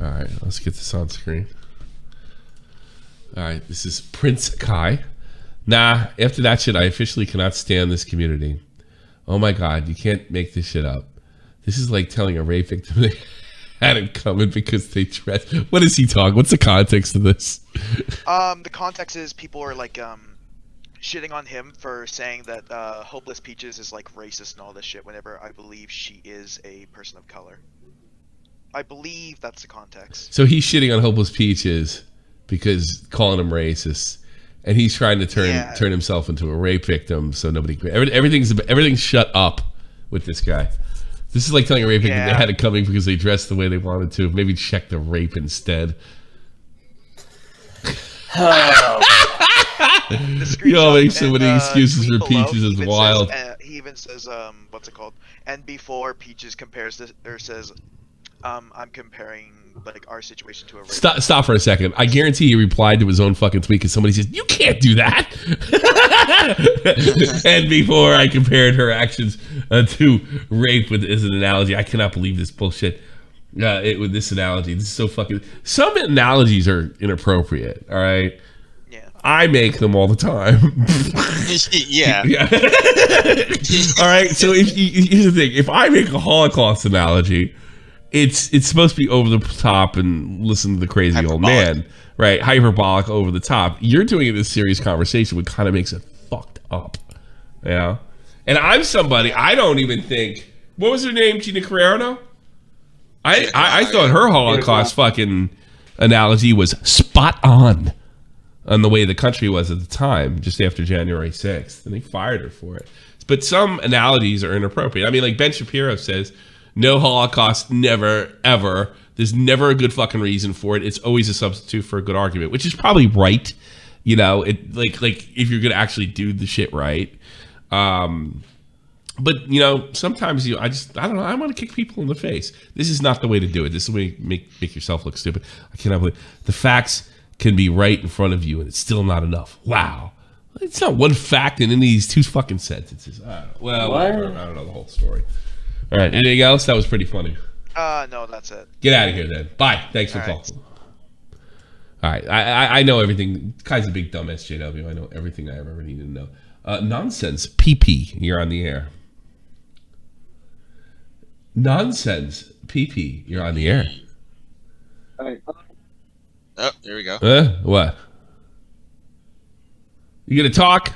All right, let's get this on screen. All right, this is Prince Kai. Nah, after that shit, I officially cannot stand this community. Oh my God, you can't make this shit up. This is like telling a rape victim they had it coming because they dress. What is he talking? What's the context of this? The context is people are like shitting on him for saying that Hopeless Peaches is like racist and all this shit whenever I believe she is a person of color. I believe that's the context. So he's shitting on Hopeless Peaches because calling him racist, and he's trying to turn himself into a rape victim. So nobody, everything's shut up with this guy. This is like telling a rape victim they had it coming because they dressed the way they wanted to. Maybe check the rape instead. Yo, makes so many excuses for Peaches is wild. He even says, what's it called? And before Peaches compares this, or says, I'm comparing like our situation to a rape. Stop for a second. I guarantee he replied to his own fucking tweet because somebody says, "You can't do that." And before I compared her actions to rape with as an analogy, I cannot believe this bullshit. With this analogy, this is so fucking. Some analogies are inappropriate. All right. Yeah. I make them all the time. Yeah. All right. So here's the thing: if I make a Holocaust analogy, it's supposed to be over the top and listen to the crazy old man, right? Hyperbolic, over the top. You're doing it in this serious conversation, which kind of makes it fucked up, you know? And I'm somebody, I don't even think, what was her name, Gina Carrero? I thought her Holocaust fucking analogy was spot on the way the country was at the time, just after January 6th, and they fired her for it. But some analogies are inappropriate. I mean, like Ben Shapiro says, no Holocaust, never, ever. There's never a good fucking reason for it. It's always a substitute for a good argument, which is probably right. You know, it like if you're gonna actually do the shit right. But you know, sometimes I don't know. I want to kick people in the face. This is not the way to do it. This is the way to make yourself look stupid. I cannot believe the facts can be right in front of you, and it's still not enough. Wow, it's not one fact in any of these two fucking sentences. I don't know the whole story. All right, anything else? That was pretty funny. No, that's it. Get out of here then. Bye. Thanks for calling. All right, I know everything. Kai's a big dumb SJW. I know everything I ever needed to know. Nonsense. PP, you're on the air. Nonsense. PP, you're on the air. Oh, there we go. What? You gonna talk?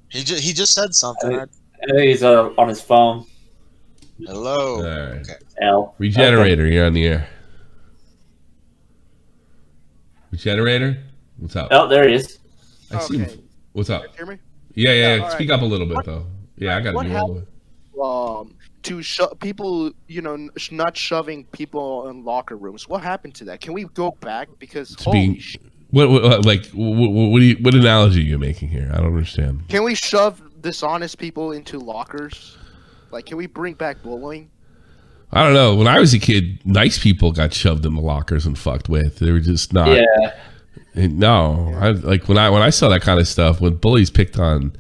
He just said something. I think he's on his phone. Hello. All right. Okay. L. Regenerator, you're on the air. Regenerator, what's up? Oh, there he is. I see him. What's up? Hear me? Yeah. All Speak right. up a little bit though. Yeah, I got to be all the way. To people, not shoving people in locker rooms. What happened to that? Can we go back? Because holy shit. What analogy are you making here? I don't understand. Can we shove dishonest people into lockers? Like, can we bring back bullying? I don't know. When I was a kid, nice people got shoved in the lockers and fucked with. They were just not. Yeah. No, when I saw that kind of stuff, when bullies picked on.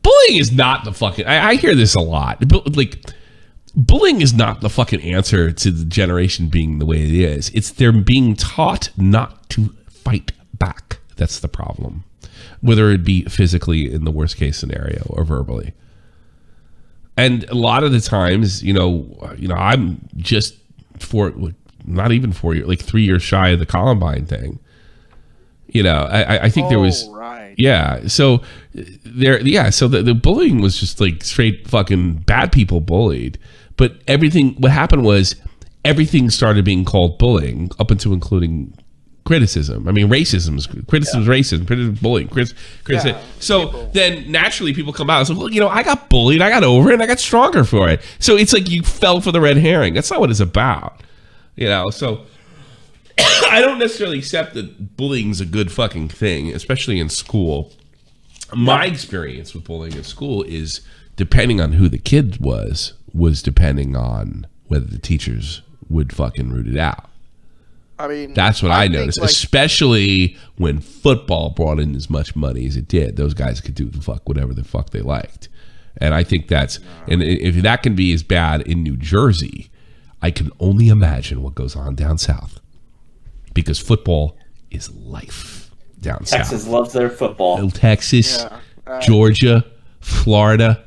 Bullying is not the fucking. I hear this a lot. Like, bullying is not the fucking answer to the generation being the way it is. It's they're being taught not to fight back. That's the problem. Whether it be physically in the worst case scenario or verbally. And a lot of the times, I'm just not even 4 years, like 3 years shy of the Columbine thing. I think there was, right. Yeah. So so the bullying was just like straight fucking bad people bullied. But what happened was everything started being called bullying up until including criticism. I mean, criticism is racism, criticism is bullying, criticism. So then naturally people come out and say, well, I got bullied, I got over it, and I got stronger for it. So it's like you fell for the red herring. That's not what it's about. So I don't necessarily accept that bullying's a good fucking thing, especially in school. My experience with bullying in school is depending on who the kid was depending on whether the teachers would fucking root it out. I mean, that's what I noticed, especially when football brought in as much money as it did. Those guys could do whatever the fuck they liked. And I think and if that can be as bad in New Jersey, I can only imagine what goes on down south. Because football is life down south. Texas loves their football. Texas, Georgia, Florida,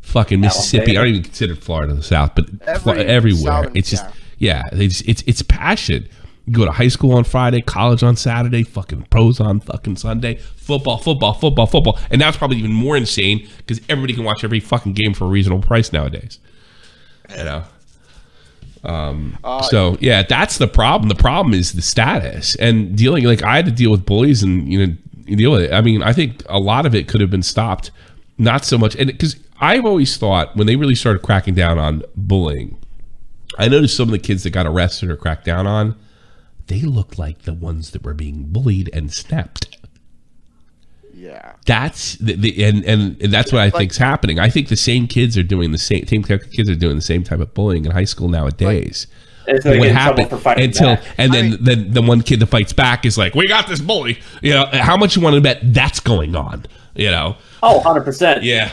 fucking Mississippi. I don't even consider Florida the South, but everywhere. It's just, it's passion. You go to high school on Friday, college on Saturday, fucking pros on fucking Sunday, football. And that's probably even more insane because everybody can watch every fucking game for a reasonable price nowadays. You know? So yeah, that's the problem. The problem is the status and dealing. Like I had to deal with bullies and you deal with it. I mean, I think a lot of it could have been stopped. Not so much, and because I've always thought when they really started cracking down on bullying, I noticed some of the kids that got arrested or cracked down on, they looked like the ones that were being bullied and snapped. Yeah, that's and that's what I think's happening. I think the same kids are doing the same type of bullying in high school nowadays. What happened then the one kid that fights back is like, we got this bully. You know, how much you want to bet that's going on? You know? Oh, 100%. Yeah.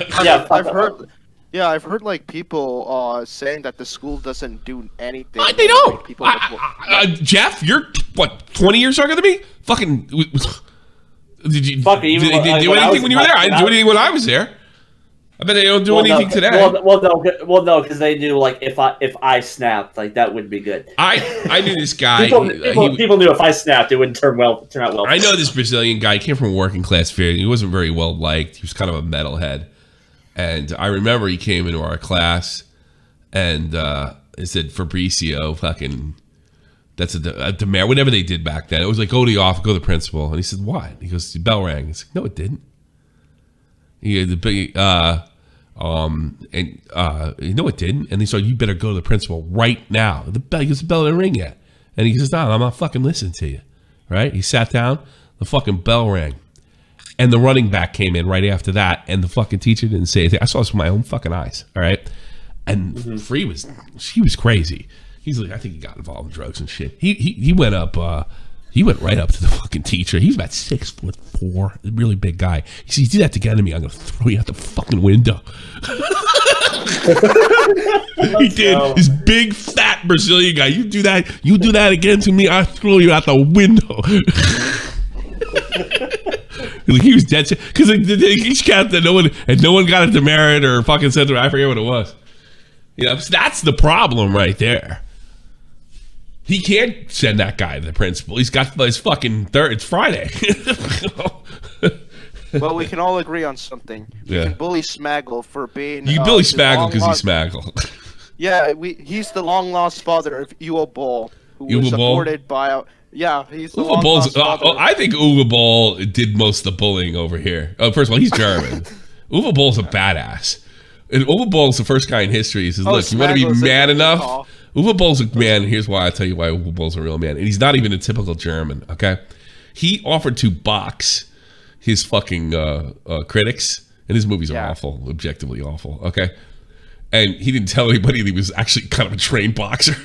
I've heard like people saying that the school doesn't do anything. They don't. Jeff, you're what, 20 years younger than me? Fucking. Did you do anything when you were there? I didn't do anything when I was there. I bet they don't do anything today. Well, no, because they knew like if I snapped, like that wouldn't be good. I knew this guy. People knew if I snapped, it wouldn't turn out well. I know this Brazilian guy. He came from a working class family. He wasn't very well liked. He was kind of a metalhead. And I remember he came into our class, and it said Fabricio, fucking. That's a demand. Whatever they did back then, it was like go to the office, go to the principal. And he said, "What?" He goes, "The bell rang." He's like, "No, it didn't." He had the big, no, it didn't. And he said, "You better go to the principal right now." The bell didn't ring yet. And he says, "No, I'm not fucking listening to you." Right? He sat down. The fucking bell rang, and the running back came in right after that. And the fucking teacher didn't say anything. I saw this with my own fucking eyes. All right, and she was crazy. He's like, I think he got involved in drugs and shit. He went up. He went right up to the fucking teacher. He's about 6'4", a really big guy. He said, "You do that again to me, I'm gonna throw you out the fucking window." He did. This big fat Brazilian guy. You do that again to me, I'll throw you out the window. He was dead because each cat that no one got a demerit or fucking said I forget what it was. You know, that's the problem right there. He can't send that guy to the principal. He's got his fucking it's Friday. Well, we can all agree on something. We can bully Smaggle for being. You bully Smaggle because he's Smaggle. Yeah, he's the long lost father of Uwe Boll, who was supported by. He's the long lost father. I think Uwe Boll did most of the bullying over here. Oh, first of all, he's German. Uwe Boll's a badass. And Uwe Boll's the first guy in history. He says, "Look, you want to be man enough." Uwe Boll's a man. Here's why I tell you why Uwe Boll's a real man. And he's not even a typical German, okay? He offered to box his fucking critics, and his movies are awful, objectively awful, okay? And he didn't tell anybody that he was actually kind of a trained boxer.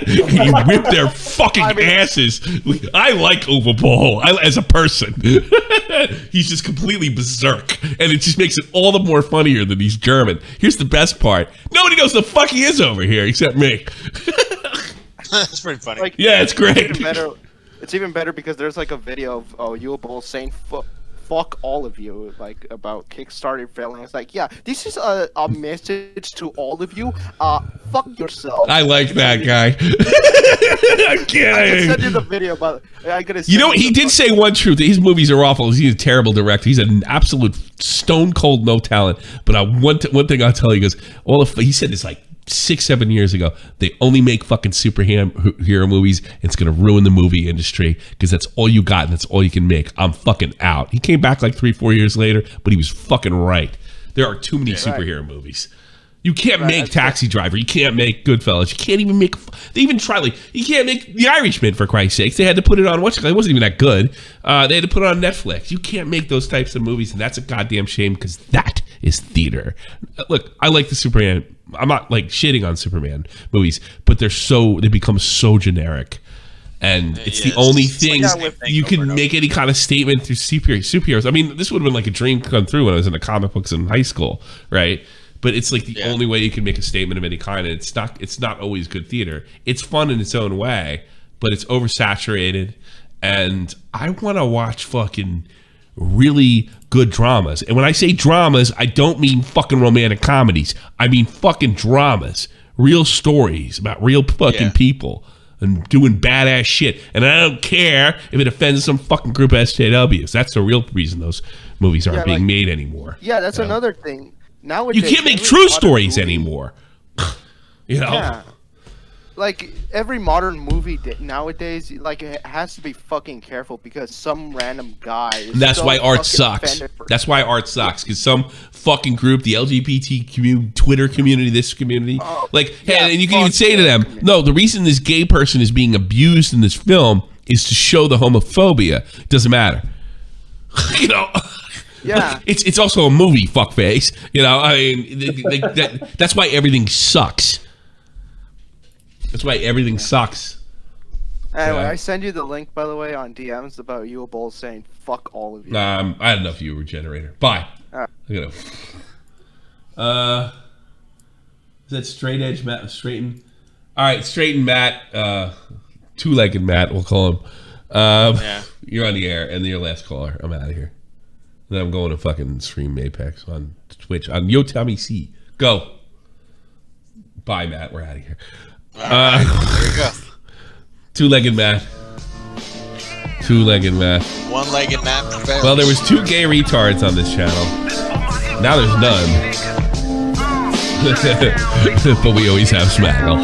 He whipped their fucking asses. I like Uwe Boll as a person. He's just completely berserk, and it just makes it all the more funnier that he's German. Here's the best part: nobody knows the fuck he is over here except me. That's pretty funny. Like, yeah, it's great. It's even better because there's like a video of Uwe Boll saying fuck all of you, like about Kickstarter failing. It's like, yeah, this is a message to all of you. Fuck yourself. I like that guy. I'm kidding. I can send you the video, but I gotta. You know, he did say one truth. His movies are awful. He's a terrible director. He's an absolute stone cold no talent. But one thing I'll tell you is, he said this like 6-7 years ago. They only make fucking superhero movies. It's gonna ruin the movie industry because that's all you got and that's all you can make. I'm fucking out. He came back like 3-4 years later, but he was fucking right. There are too many superhero movies. You can't make Taxi Driver. You can't make Goodfellas. You can't even make. They even try. Like, you can't make The Irishman, for Christ's sakes. They had to put it on. It wasn't even that good. They had to put it on Netflix. You can't make those types of movies, and that's a goddamn shame because that is theater. Look, I like the Superman. I'm not like shitting on Superman movies, but they become so generic. And it's the only thing you can make any kind of statement through superheroes. I mean, this would have been like a dream come true when I was in the comic books in high school, right? But it's like the only way you can make a statement of any kind, and it's not always good theater. It's fun in its own way, but it's oversaturated, and I want to watch fucking really good dramas. And when I say dramas, I don't mean fucking romantic comedies. I mean fucking dramas, real stories about real fucking people and doing badass shit. And I don't care if it offends some fucking group of SJWs. That's the real reason those movies aren't being made anymore. Yeah, that's another thing. Nowadays, you can't make true stories anymore. You know? Yeah. Like, every modern movie nowadays, like, it has to be fucking careful because some random guy is that's why art sucks. That's why art sucks. Because some fucking group, the LGBT community, Twitter community, this community, and you can even say to them, no, the reason this gay person is being abused in this film is to show the homophobia. It doesn't matter. You know? Yeah, it's also a movie, fuckface. You know, I mean, that's why everything sucks. That's why everything sucks. Anyway, I send you the link, by the way, on DMs about you both saying "fuck all of you." I had enough viewer generator. Bye. Look at him. Is that straight edge Matt? Straighten. All right, straighten Matt. Two-legged Matt, we'll call him. You're on the air, and you're last caller. I'm out of here. Then I'm going to fucking stream Apex on Twitch on Yotami C. Go. Bye, Matt. We're out of here. There we go. Two-legged Matt. Two-legged Matt. One-legged Matt. Well, there was 2 gay retards on this channel. Now there's none. But we always have Smaggle.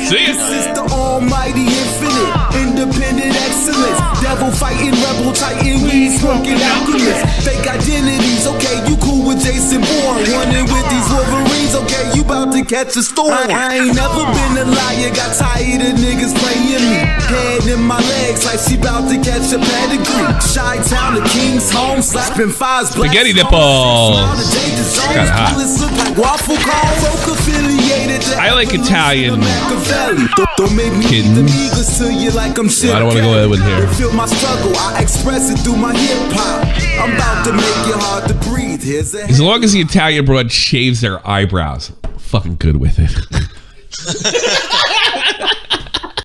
See ya. This is the almighty infinite, independent excellence. Devil fighting, rebel titan, weed smoking alchemist. Fake identities, okay, you cool with Jason Bourne. Running with these Wolverines, okay, you about to catch a storm. I ain't never been a liar, got tired of niggas playing me. Head in my legs like she about to catch a pedigree. Chi-town, the King's home, slapping fives, black spaghetti nipples. Kinda hot. I like Italian kittens. I don't want to go Edwin here. Feel my struggle, I express it through my hip hop. I'm about to make it hard to breathe. As long as the Italian broad shaves their eyebrows, I'm fucking good with it.